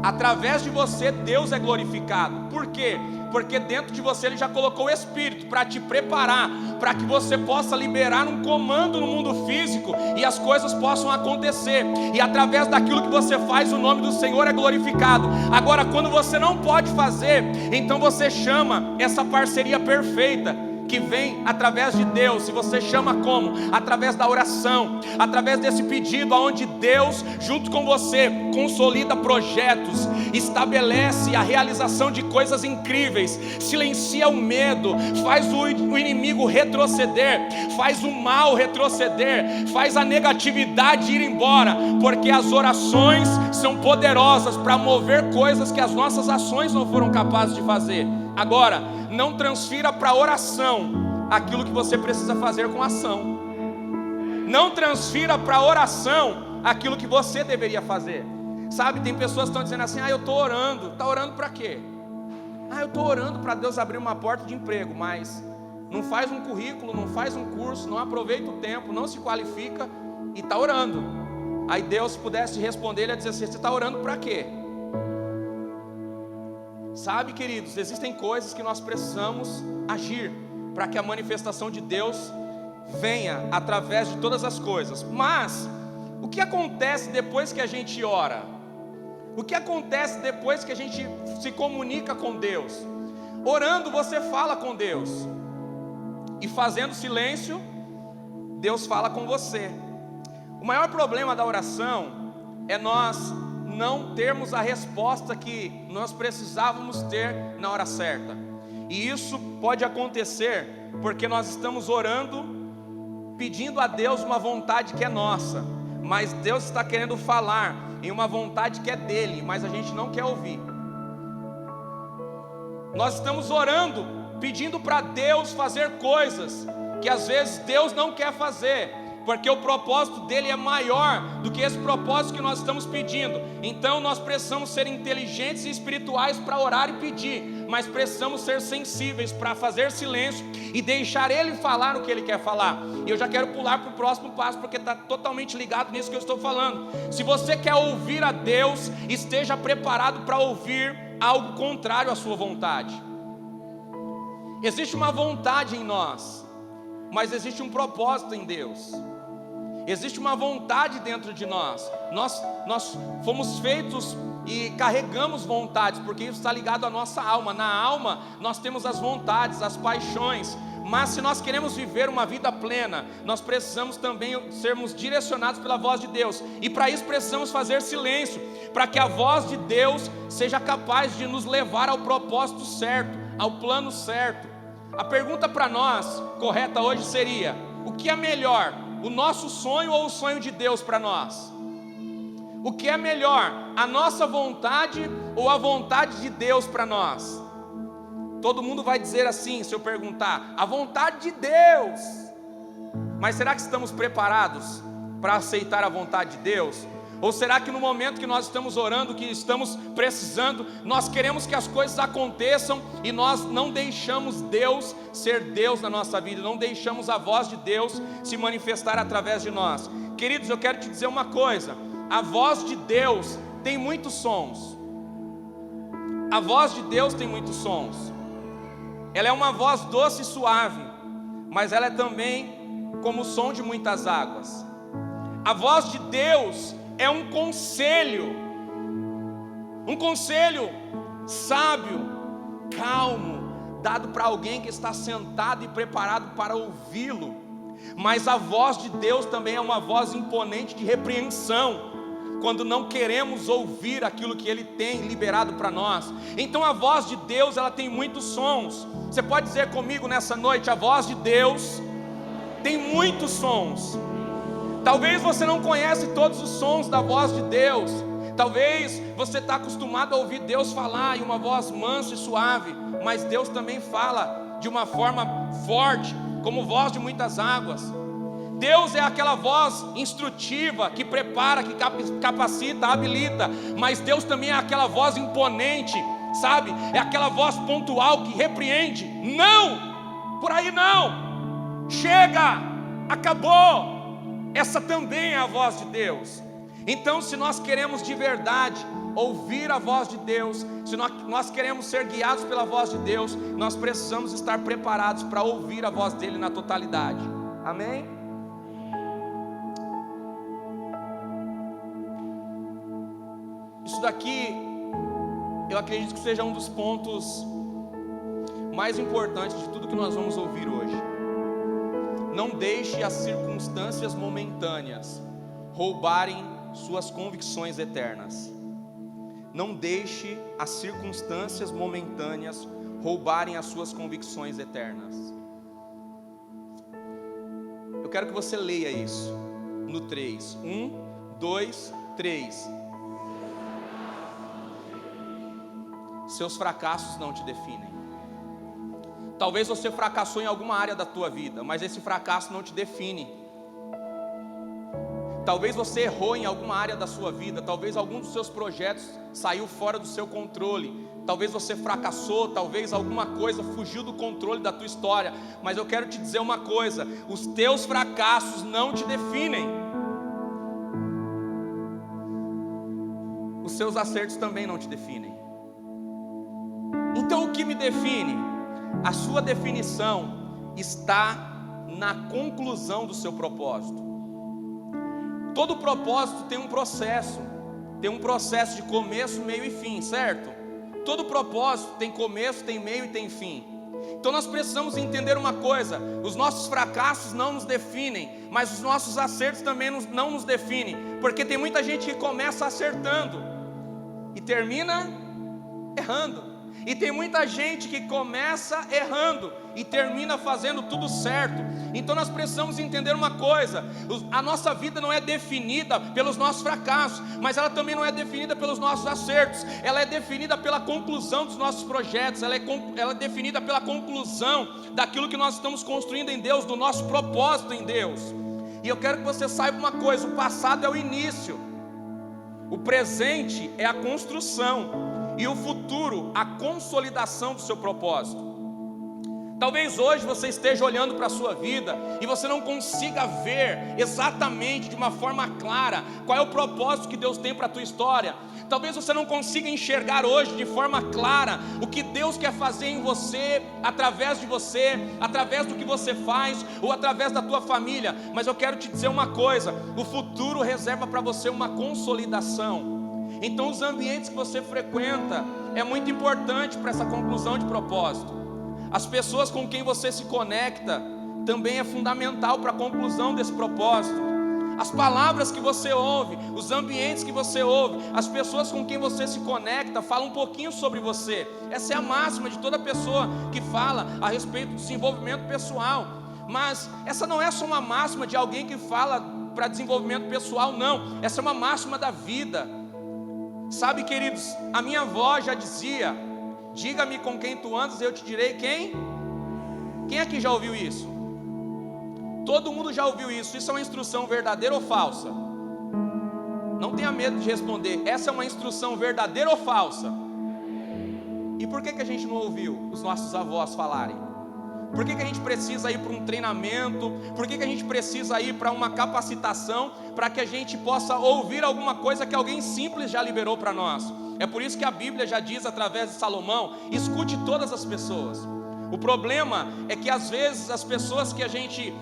Através de você, Deus é glorificado. Por quê? Porque dentro de você Ele já colocou o Espírito para te preparar, para que você possa liberar um comando no mundo físico e as coisas possam acontecer, e através daquilo que você faz, o nome do Senhor é glorificado. Agora, quando você não pode fazer, então você chama essa parceria perfeita que vem através de Deus. E você chama como? Através da oração, através desse pedido, onde Deus junto com você consolida projetos, estabelece a realização de coisas incríveis, silencia o medo, faz o inimigo retroceder, faz o mal retroceder, faz a negatividade ir embora, porque as orações são poderosas para mover coisas que as nossas ações não foram capazes de fazer. Agora, não transfira para oração aquilo que você precisa fazer com ação. Não transfira para oração aquilo que você deveria fazer. Sabe, tem pessoas que estão dizendo assim, eu estou orando. Está orando para quê? Eu estou orando para Deus abrir uma porta de emprego, mas não faz um currículo, não faz um curso, não aproveita o tempo, não se qualifica e está orando. Aí Deus pudesse responder, Ele ia dizer assim, você está orando para quê? Sabe, queridos, existem coisas que nós precisamos agir para que a manifestação de Deus venha através de todas as coisas. Mas o que acontece depois que a gente ora? O que acontece depois que a gente se comunica com Deus? Orando, você fala com Deus, e fazendo silêncio, Deus fala com você. O maior problema da oração é nós não termos a resposta que nós precisávamos ter na hora certa. E isso pode acontecer porque nós estamos orando, pedindo a Deus uma vontade que é nossa, mas Deus está querendo falar em uma vontade que é dele, mas a gente não quer ouvir. Nós estamos orando, pedindo para Deus fazer coisas que às vezes Deus não quer fazer, porque o propósito dele é maior do que esse propósito que nós estamos pedindo. Então nós precisamos ser inteligentes e espirituais para orar e pedir, mas precisamos ser sensíveis para fazer silêncio e deixar Ele falar o que Ele quer falar. E eu já quero pular para o próximo passo, porque está totalmente ligado nisso que eu estou falando. Se você quer ouvir a Deus, esteja preparado para ouvir algo contrário à sua vontade. Existe uma vontade em nós, mas existe um propósito em Deus. Existe uma vontade dentro de nós. Nós fomos feitos e carregamos vontades, porque isso está ligado à nossa alma. Na alma nós temos as vontades, as paixões. Mas se nós queremos viver uma vida plena, nós precisamos também sermos direcionados pela voz de Deus. E para isso precisamos fazer silêncio, para que a voz de Deus seja capaz de nos levar ao propósito certo, ao plano certo. A pergunta para nós, correta hoje, seria: o que é melhor, o nosso sonho ou o sonho de Deus para nós? O que é melhor, a nossa vontade ou a vontade de Deus para nós? Todo mundo vai dizer assim, se eu perguntar: a vontade de Deus. Mas será que estamos preparados para aceitar a vontade de Deus? Ou será que no momento que nós estamos orando, que estamos precisando, nós queremos que as coisas aconteçam e nós não deixamos Deus ser Deus na nossa vida, não deixamos a voz de Deus se manifestar através de nós? Queridos, eu quero te dizer uma coisa: a voz de Deus tem muitos sons. A voz de Deus tem muitos sons. Ela é uma voz doce e suave, mas ela é também como o som de muitas águas. A voz de Deus é um conselho sábio, calmo, dado para alguém que está sentado e preparado para ouvi-lo. Mas a voz de Deus também é uma voz imponente de repreensão, quando não queremos ouvir aquilo que Ele tem liberado para nós. Então a voz de Deus, ela tem muitos sons. Você pode dizer comigo nessa noite: a voz de Deus tem muitos sons. Talvez você não conhece todos os sons da voz de Deus. Talvez você está acostumado a ouvir Deus falar em uma voz mansa e suave, mas Deus também fala de uma forma forte, como voz de muitas águas. Deus é aquela voz instrutiva, que prepara, que capacita, habilita. Mas Deus também é aquela voz imponente, sabe? É aquela voz pontual que repreende. Não! Por aí não! Chega! Acabou! Essa também é a voz de Deus. Então, se nós queremos de verdade ouvir a voz de Deus, se nós queremos ser guiados pela voz de Deus, nós precisamos estar preparados para ouvir a voz dele na totalidade. Amém? Isso daqui, eu acredito que seja um dos pontos mais importantes de tudo que nós vamos ouvir hoje. Não deixe as circunstâncias momentâneas roubarem suas convicções eternas. Não deixe as circunstâncias momentâneas roubarem as suas convicções eternas. Eu quero que você leia isso no 3. 1, 2, 3. Seus fracassos não te definem. Talvez você fracassou em alguma área da tua vida, mas esse fracasso não te define. Talvez você errou em alguma área da sua vida, talvez algum dos seus projetos saiu fora do seu controle, talvez você fracassou, talvez alguma coisa fugiu do controle da tua história, mas eu quero te dizer uma coisa: os teus fracassos não te definem. Os seus acertos também não te definem. Então o que me define? A sua definição está na conclusão do seu propósito. Todo propósito tem um processo de começo, meio e fim, certo? Todo propósito tem começo, tem meio e tem fim. Então nós precisamos entender uma coisa: os nossos fracassos não nos definem, mas os nossos acertos também não nos definem, porque tem muita gente que começa acertando e termina errando. E tem muita gente que começa errando e termina fazendo tudo certo. Então nós precisamos entender uma coisa: a nossa vida não é definida pelos nossos fracassos, mas ela também não é definida pelos nossos acertos. Ela é definida pela conclusão dos nossos projetos. Ela é definida pela conclusão daquilo que nós estamos construindo em Deus, do nosso propósito em Deus. E eu quero que você saiba uma coisa: o passado é o início, o presente é a construção, e o futuro, a consolidação do seu propósito. Talvez hoje você esteja olhando para a sua vida e você não consiga ver exatamente, de uma forma clara, qual é o propósito que Deus tem para a tua história. Talvez você não consiga enxergar hoje de forma clara o que Deus quer fazer em você, através de você, através do que você faz, ou através da tua família. Mas eu quero te dizer uma coisa: o futuro reserva para você uma consolidação. Então os ambientes que você frequenta é muito importante para essa conclusão de propósito. As pessoas com quem você se conecta também é fundamental para a conclusão desse propósito. As palavras que você ouve, os ambientes que você ouve, as pessoas com quem você se conecta falam um pouquinho sobre você. Essa é a máxima de toda pessoa que fala a respeito do desenvolvimento pessoal. Mas essa não é só uma máxima de alguém que fala para desenvolvimento pessoal, não. Essa é uma máxima da vida. Sabe, queridos, a minha avó já dizia: diga-me com quem tu andas e eu te direi quem. Quem aqui já ouviu isso? Todo mundo já ouviu isso. Isso é uma instrução verdadeira ou falsa? Não tenha medo de responder. Essa é uma instrução verdadeira ou falsa? E por que a gente não ouviu os nossos avós falarem? Por que a gente precisa ir para um treinamento? Por que a gente precisa ir para uma capacitação para que a gente possa ouvir alguma coisa que alguém simples já liberou para nós? É por isso que a Bíblia já diz através de Salomão: escute todas as pessoas. O problema é que às vezes as pessoas que a gente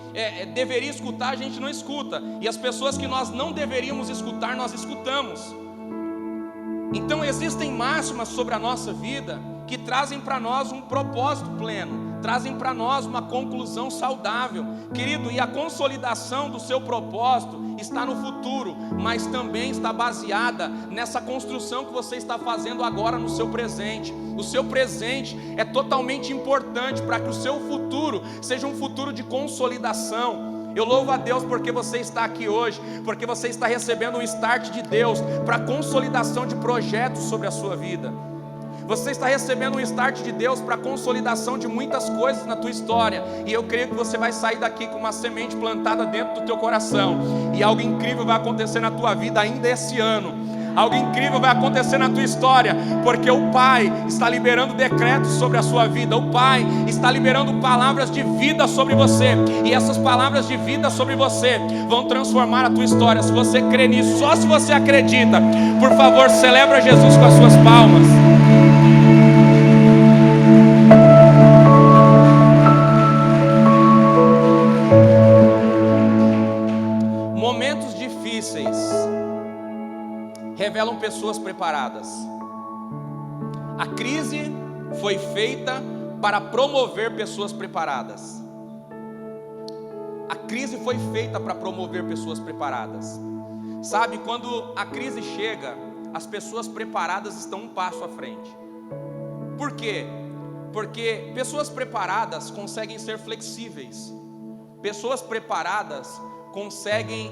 deveria escutar, a gente não escuta, e as pessoas que nós não deveríamos escutar, nós escutamos. Então existem máximas sobre a nossa vida que trazem para nós um propósito pleno, trazem para nós uma conclusão saudável, querido. E a consolidação do seu propósito está no futuro, mas também está baseada nessa construção que você está fazendo agora no seu presente. O seu presente é totalmente importante para que o seu futuro seja um futuro de consolidação. Eu louvo a Deus porque você está aqui hoje, porque você está recebendo um start de Deus para a consolidação de projetos sobre a sua vida. Você está recebendo um start de Deus para a consolidação de muitas coisas na tua história. E eu creio que você vai sair daqui com uma semente plantada dentro do teu coração. E algo incrível vai acontecer na tua vida ainda esse ano. Algo incrível vai acontecer na tua história, porque o Pai está liberando decretos sobre a sua vida. O Pai está liberando palavras de vida sobre você. E essas palavras de vida sobre você vão transformar a tua história. Se você crê nisso, só se você acredita, por favor, celebra Jesus com as suas palmas. Momentos difíceis revelam pessoas preparadas. A crise foi feita para promover pessoas preparadas. A crise foi feita para promover pessoas preparadas. Sabe, quando a crise chega, as pessoas preparadas estão um passo à frente. Por quê? Porque pessoas preparadas conseguem ser flexíveis. Pessoas preparadas conseguem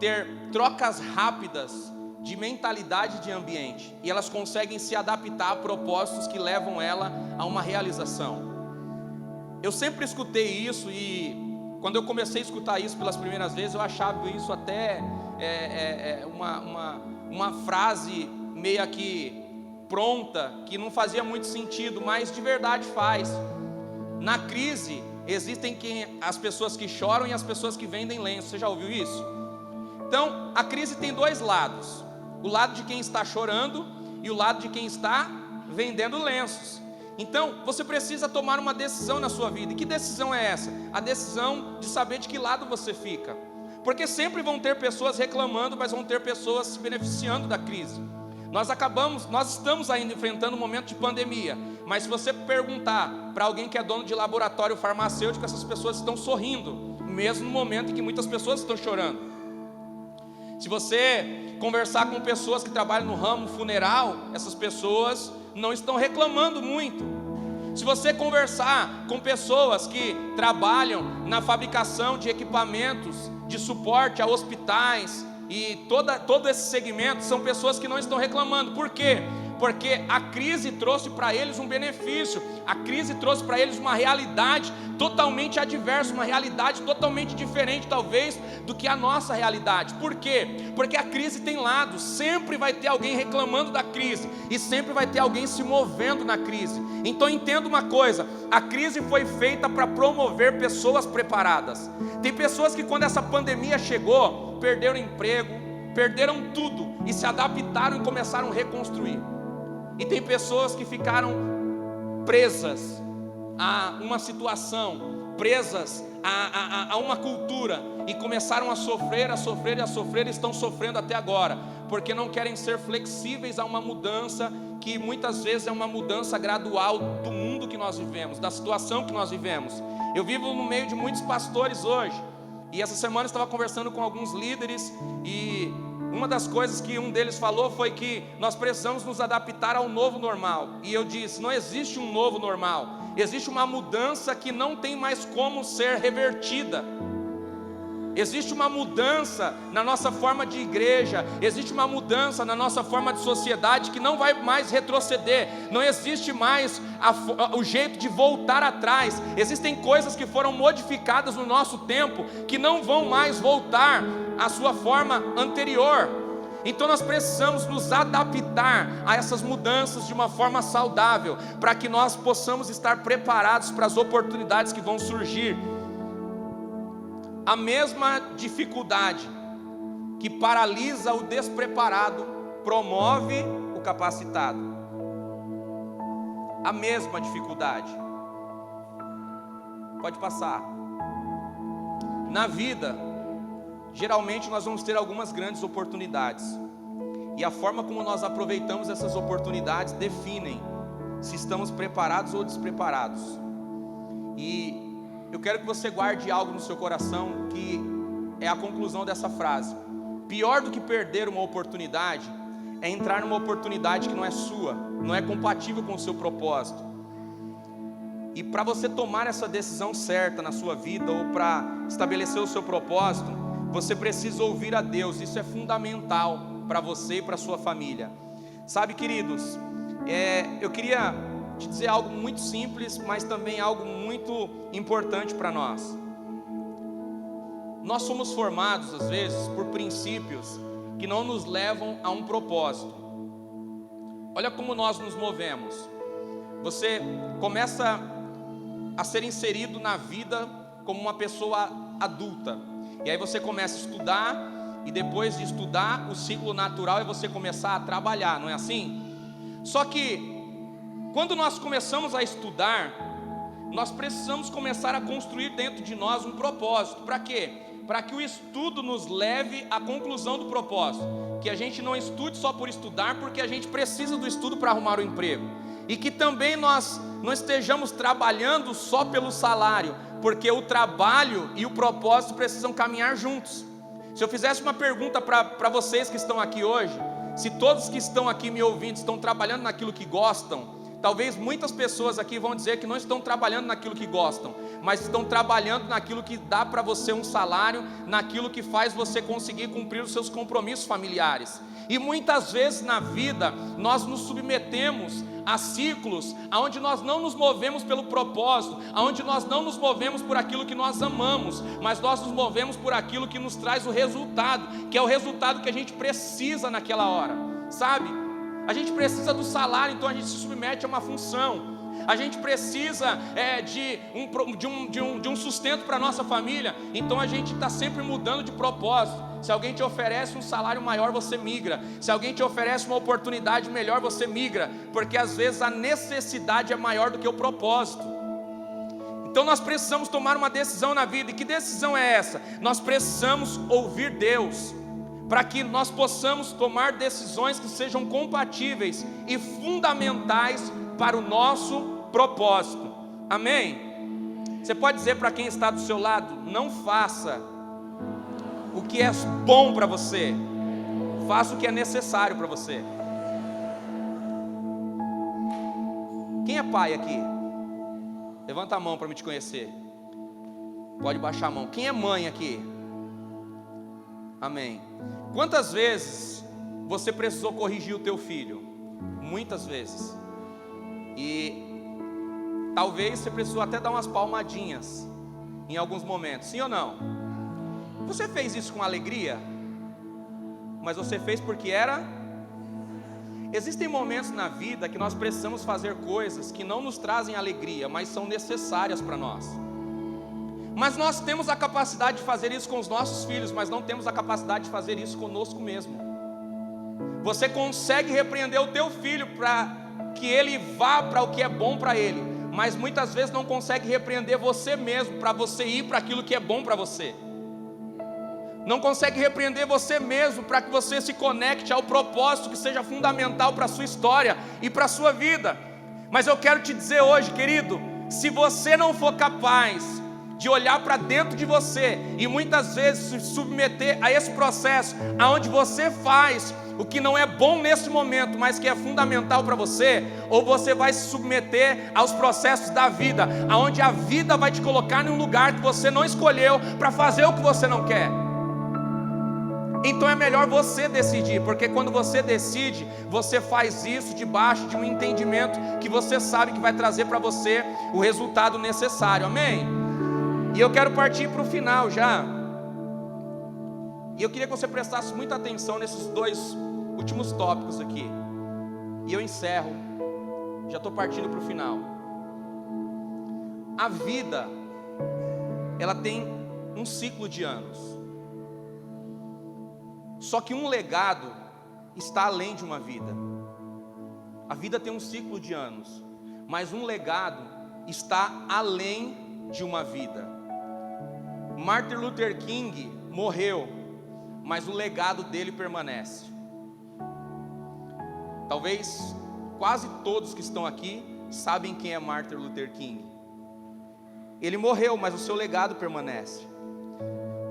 ter trocas rápidas de mentalidade de ambiente, e elas conseguem se adaptar a propósitos que levam ela a uma realização. Eu sempre escutei isso, e quando eu comecei a escutar isso pelas primeiras vezes, eu achava isso até uma frase meio que pronta, que não fazia muito sentido, mas de verdade faz. Na crise existem as pessoas que choram e as pessoas que vendem lenço. Você já ouviu isso? Então a crise tem dois lados: o lado de quem está chorando e o lado de quem está vendendo lenços. Então você precisa tomar uma decisão na sua vida. E que decisão é essa? A decisão de saber de que lado você fica. Porque sempre vão ter pessoas reclamando, mas vão ter pessoas se beneficiando da crise. Nós estamos ainda enfrentando um momento de pandemia, mas se você perguntar para alguém que é dono de laboratório farmacêutico, essas pessoas estão sorrindo, mesmo no momento em que muitas pessoas estão chorando. Se você conversar com pessoas que trabalham no ramo funeral, essas pessoas não estão reclamando muito. Se você conversar com pessoas que trabalham na fabricação de equipamentos de suporte a hospitais e todo esse segmento, são pessoas que não estão reclamando. Por quê? Porque a crise trouxe para eles um benefício. A crise trouxe para eles uma realidade totalmente adversa, uma realidade totalmente diferente talvez do que a nossa realidade. Por quê? Porque a crise tem lados. Sempre vai ter alguém reclamando da crise e sempre vai ter alguém se movendo na crise. Então entenda uma coisa: a crise foi feita para promover pessoas preparadas. Tem pessoas que, quando essa pandemia chegou, perderam emprego, perderam tudo e se adaptaram e começaram a reconstruir. E tem pessoas que ficaram presas a uma situação presas a uma cultura e começaram a sofrer, e estão sofrendo até agora, porque não querem ser flexíveis a uma mudança que muitas vezes é uma mudança gradual do mundo que nós vivemos, da situação que nós vivemos. Eu vivo no meio de muitos pastores hoje, e essa semana eu estava conversando com alguns líderes, e uma das coisas que um deles falou foi que nós precisamos nos adaptar ao novo normal. E eu disse, não existe um novo normal, existe uma mudança que não tem mais como ser revertida. Existe uma mudança na nossa forma de igreja, existe uma mudança na nossa forma de sociedade que não vai mais retroceder, não existe mais o jeito de voltar atrás. Existem coisas que foram modificadas no nosso tempo que não vão mais voltar à sua forma anterior. Então nós precisamos nos adaptar a essas mudanças de uma forma saudável, para que nós possamos estar preparados para as oportunidades que vão surgir. A mesma dificuldade que paralisa o despreparado promove o capacitado. A mesma dificuldade. Pode passar. Na vida, geralmente nós vamos ter algumas grandes oportunidades, e a forma como nós aproveitamos essas oportunidades definem se estamos preparados ou despreparados. E eu quero que você guarde algo no seu coração, que é a conclusão dessa frase: pior do que perder uma oportunidade é entrar numa oportunidade que não é sua, não é compatível com o seu propósito. E para você tomar essa decisão certa na sua vida, ou para estabelecer o seu propósito, você precisa ouvir a Deus. Isso é fundamental para você e para a sua família. Sabe, queridos, eu queria te dizer algo muito simples, mas também algo muito importante para nós. Nós somos formados às vezes por princípios que não nos levam a um propósito. Olha como nós nos movemos. Você começa a ser inserido na vida como uma pessoa adulta, e aí você começa a estudar, e depois de estudar, o ciclo natural é você começar a trabalhar, não é assim? Só que quando nós começamos a estudar, nós precisamos começar a construir dentro de nós um propósito. Para quê? Para que o estudo nos leve à conclusão do propósito. Que a gente não estude só por estudar, porque a gente precisa do estudo para arrumar o emprego. E que também nós não estejamos trabalhando só pelo salário, porque o trabalho e o propósito precisam caminhar juntos. Se eu fizesse uma pergunta para vocês que estão aqui hoje, se todos que estão aqui me ouvindo estão trabalhando naquilo que gostam, talvez muitas pessoas aqui vão dizer que não estão trabalhando naquilo que gostam, mas estão trabalhando naquilo que dá para você um salário, naquilo que faz você conseguir cumprir os seus compromissos familiares. E muitas vezes na vida nós nos submetemos a ciclos onde nós não nos movemos pelo propósito, onde nós não nos movemos por aquilo que nós amamos, mas nós nos movemos por aquilo que nos traz o resultado, que é o resultado que a gente precisa naquela hora, sabe? A gente precisa do salário, então a gente se submete a uma função. A gente precisa de um sustento para a nossa família, então a gente está sempre mudando de propósito. Se alguém te oferece um salário maior, você migra. Se alguém te oferece uma oportunidade melhor, você migra, porque às vezes a necessidade é maior do que o propósito. Então nós precisamos tomar uma decisão na vida. E que decisão é essa? Nós precisamos ouvir Deus, para que nós possamos tomar decisões que sejam compatíveis e fundamentais para o nosso propósito. Amém? Você pode dizer para quem está do seu lado: não faça o que é bom para você, faça o que é necessário para você. Quem é pai aqui? Levanta a mão para me te conhecer. Pode baixar a mão. Quem é mãe aqui? Amém. Quantas vezes você precisou corrigir o teu filho? Muitas vezes. E talvez você precisou até dar umas palmadinhas em alguns momentos, sim ou não? Você fez isso com alegria? Mas você fez porque era? Existem momentos na vida que nós precisamos fazer coisas que não nos trazem alegria, mas são necessárias para nós. Mas nós temos a capacidade de fazer isso com os nossos filhos, mas não temos a capacidade de fazer isso conosco mesmo. Você consegue repreender o teu filho para que ele vá para o que é bom para ele, mas muitas vezes não consegue repreender você mesmo para você ir para aquilo que é bom para você. Não consegue repreender você mesmo para que você se conecte ao propósito que seja fundamental para a sua história e para a sua vida. Mas eu quero te dizer hoje, querido, se você não for capaz de olhar para dentro de você e muitas vezes se submeter a esse processo, aonde você faz o que não é bom nesse momento, mas que é fundamental para você, ou você vai se submeter aos processos da vida, aonde a vida vai te colocar em um lugar que você não escolheu para fazer o que você não quer. Então é melhor você decidir, porque quando você decide, você faz isso debaixo de um entendimento que você sabe que vai trazer para você o resultado necessário, amém? E eu quero partir para o final já, e eu queria que você prestasse muita atenção nesses dois últimos tópicos aqui, e eu encerro, já estou partindo para o final. A vida, ela tem um ciclo de anos. Só que um legado está além de uma vida. A vida tem um ciclo de anos, mas um legado está além de uma vida. Martin Luther King morreu, mas o legado dele permanece. Talvez quase todos que estão aqui sabem quem é Martin Luther King. Ele morreu, mas o seu legado permanece.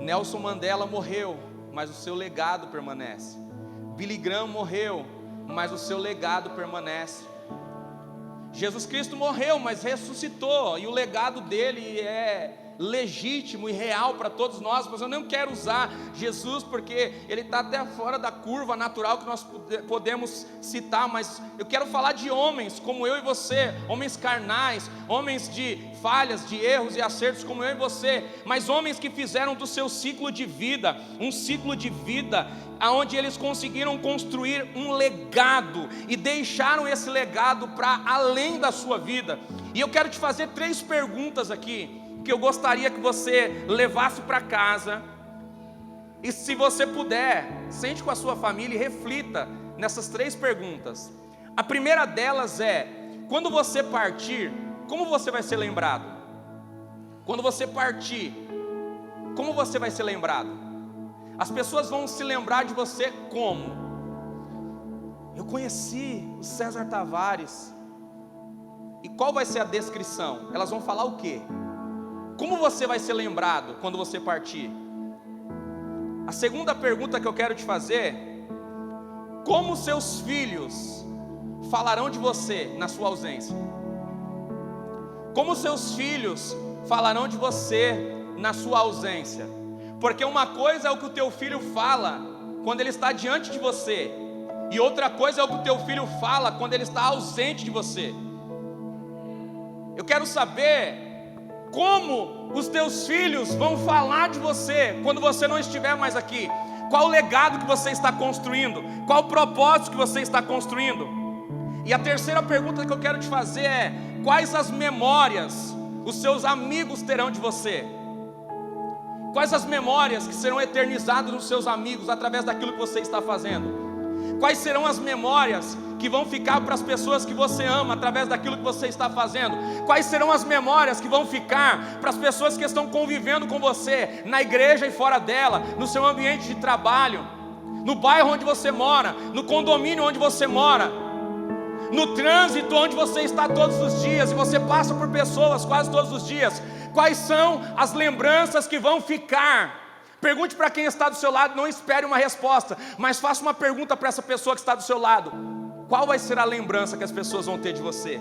Nelson Mandela morreu, mas o seu legado permanece. Billy Graham morreu, mas o seu legado permanece. Jesus Cristo morreu, mas ressuscitou, e o legado dele é legítimo e real para todos nós. Mas eu não quero usar Jesus porque ele está até fora da curva natural que nós podemos citar, mas eu quero falar de homens como eu e você, homens carnais, homens de falhas, de erros e acertos como eu e você, mas homens que fizeram do seu ciclo de vida um ciclo de vida onde eles conseguiram construir um legado e deixaram esse legado para além da sua vida. E eu quero te fazer 3 perguntas aqui que eu gostaria que você levasse para casa, e se você puder, sente com a sua família e reflita nessas 3 perguntas. A primeira delas é: quando você partir, como você vai ser lembrado? Quando você partir, como você vai ser lembrado? As pessoas vão se lembrar de você como? Eu conheci o César Tavares. E qual vai ser a descrição? Elas vão falar o quê? Como você vai ser lembrado quando você partir? A segunda pergunta que eu quero te fazer: como seus filhos falarão de você na sua ausência? Como seus filhos falarão de você na sua ausência? Porque uma coisa é o que o teu filho fala quando ele está diante de você, e outra coisa é o que o teu filho fala quando ele está ausente de você. Eu quero saber como os teus filhos vão falar de você quando você não estiver mais aqui. Qual o legado que você está construindo? Qual o propósito que você está construindo? E a terceira pergunta que eu quero te fazer é: quais as memórias os seus amigos terão de você? Quais as memórias que serão eternizadas nos seus amigos através daquilo que você está fazendo? Quais serão as memórias que vão ficar para as pessoas que você ama através daquilo que você está fazendo? Quais serão as memórias que vão ficar para as pessoas que estão convivendo com você na igreja e fora dela, no seu ambiente de trabalho, no bairro onde você mora, no condomínio onde você mora, no trânsito onde você está todos os dias e você passa por pessoas quase todos os dias? Quais são as lembranças que vão ficar? Pergunte para quem está do seu lado, não espere uma resposta, mas faça uma pergunta para essa pessoa que está do seu lado: qual vai ser a lembrança que as pessoas vão ter de você?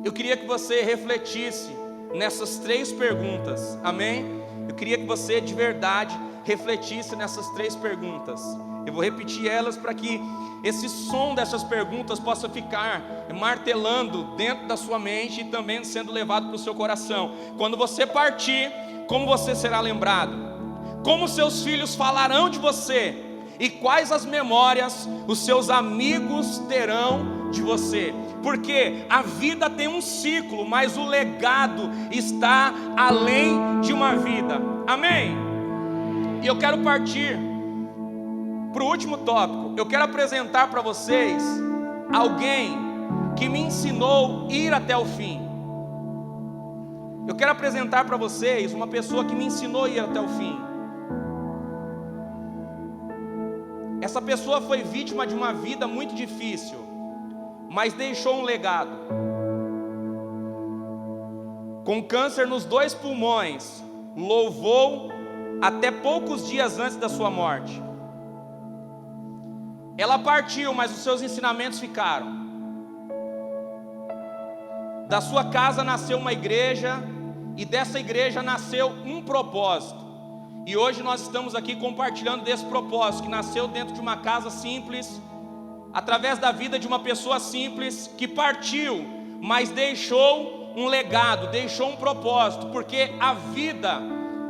Eu queria que você refletisse nessas 3 perguntas, amém? Eu queria que você de verdade refletisse nessas 3 perguntas. Eu vou repetir elas para que esse som dessas perguntas possa ficar martelando dentro da sua mente e também sendo levado para o seu coração. Quando você partir, como você será lembrado? Como seus filhos falarão de você? E quais as memórias os seus amigos terão de você? Porque a vida tem um ciclo, mas o legado está além de uma vida. Amém? E eu quero partir para o último tópico. Eu quero apresentar para vocês alguém que me ensinou a ir até o fim. Eu quero apresentar para vocês uma pessoa que me ensinou a ir até o fim. Essa pessoa foi vítima de uma vida muito difícil, mas deixou um legado. Com câncer nos 2 pulmões, louvou até poucos dias antes da sua morte. Ela partiu, mas os seus ensinamentos ficaram. Da sua casa nasceu uma igreja, e dessa igreja nasceu um propósito. E hoje nós estamos aqui compartilhando desse propósito, que nasceu dentro de uma casa simples, através da vida de uma pessoa simples, que partiu, mas deixou um legado, deixou um propósito, porque a vida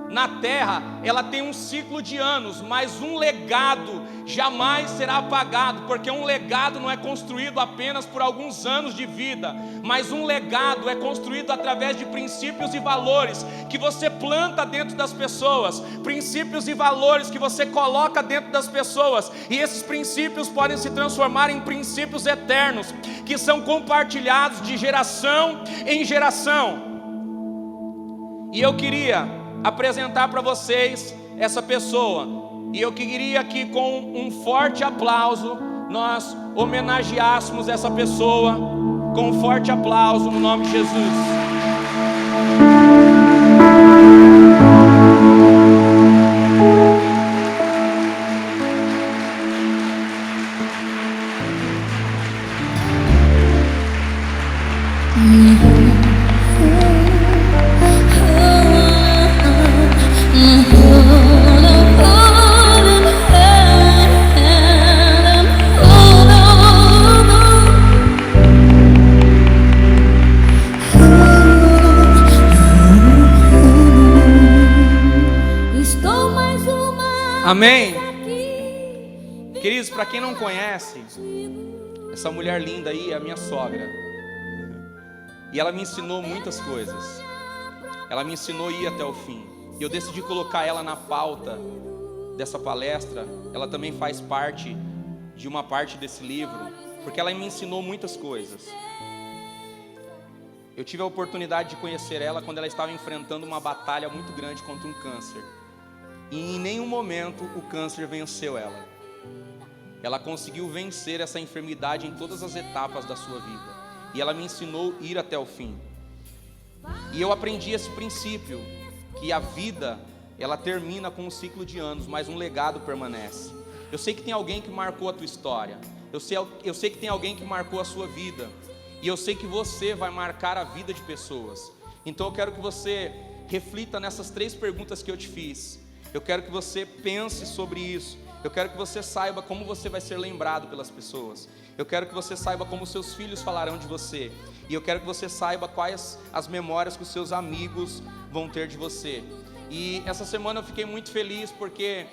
na terra, ela tem um ciclo de anos, mas um legado jamais será apagado, porque um legado não é construído apenas por alguns anos de vida, mas um legado é construído através de princípios e valores que você planta dentro das pessoas, princípios e valores que você coloca dentro das pessoas, e esses princípios podem se transformar em princípios eternos, que são compartilhados de geração em geração. E eu queria apresentar para vocês essa pessoa, e eu queria que com um forte aplauso nós homenageássemos essa pessoa, com um forte aplauso no nome de Jesus. Amém? Queridos, para quem não conhece, essa mulher linda aí é a minha sogra. E ela me ensinou muitas coisas. Ela me ensinou a ir até o fim. E eu decidi colocar ela na pauta dessa palestra. Ela também faz parte de uma parte desse livro, porque ela me ensinou muitas coisas. Eu tive a oportunidade de conhecer ela quando ela estava enfrentando uma batalha muito grande contra um câncer. E em nenhum momento o câncer venceu ela. Ela conseguiu vencer essa enfermidade em todas as etapas da sua vida. E ela me ensinou a ir até o fim. E eu aprendi esse princípio, que a vida, ela termina com um ciclo de anos, mas um legado permanece. Eu sei que tem alguém que marcou a tua história. Eu sei que tem alguém que marcou a sua vida. E eu sei que você vai marcar a vida de pessoas. Então eu quero que você reflita nessas 3 perguntas que eu te fiz. Eu quero que você pense sobre isso. Eu quero que você saiba como você vai ser lembrado pelas pessoas. Eu quero que você saiba como seus filhos falarão de você. E eu quero que você saiba quais as memórias que os seus amigos vão ter de você. E essa semana eu fiquei muito feliz porque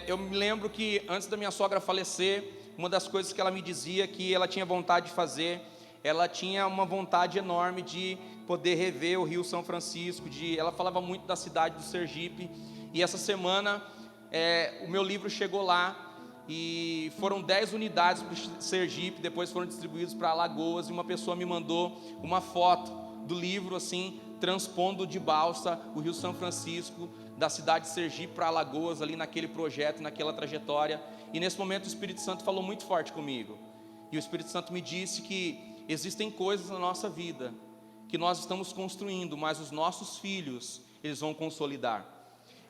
eu me lembro que antes da minha sogra falecer, uma das coisas que ela me dizia que ela tinha vontade de fazer, ela tinha uma vontade enorme de poder rever o Rio São Francisco. Ela falava muito da cidade do Sergipe. E essa semana o meu livro chegou lá e foram 10 unidades para o Sergipe, depois foram distribuídos para Alagoas, e uma pessoa me mandou uma foto do livro assim, transpondo de balsa o Rio São Francisco, da cidade de Sergipe para Alagoas, ali naquele projeto, naquela trajetória. E nesse momento o Espírito Santo falou muito forte comigo, e o Espírito Santo me disse que existem coisas na nossa vida que nós estamos construindo, mas os nossos filhos, eles vão consolidar.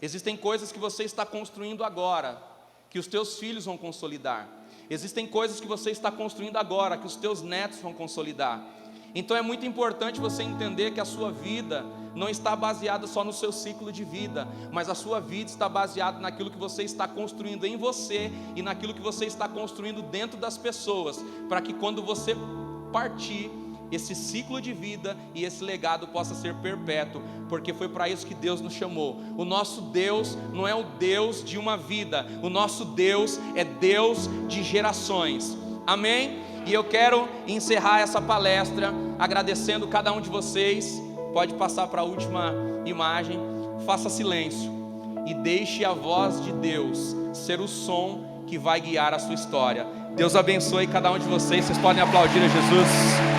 Existem coisas que você está construindo agora, que os teus filhos vão consolidar. Existem coisas que você está construindo agora, que os teus netos vão consolidar. Então é muito importante você entender que a sua vida não está baseada só no seu ciclo de vida, mas a sua vida está baseada naquilo que você está construindo em você e naquilo que você está construindo dentro das pessoas, para que quando você partir, esse ciclo de vida e esse legado possa ser perpétuo, porque foi para isso que Deus nos chamou. O nosso Deus não é o Deus de uma vida, o nosso Deus é Deus de gerações. Amém? E eu quero encerrar essa palestra agradecendo cada um de vocês. Pode passar para a última imagem. Faça silêncio e deixe a voz de Deus ser o som que vai guiar a sua história. Deus abençoe cada um de vocês. Vocês podem aplaudir a Jesus.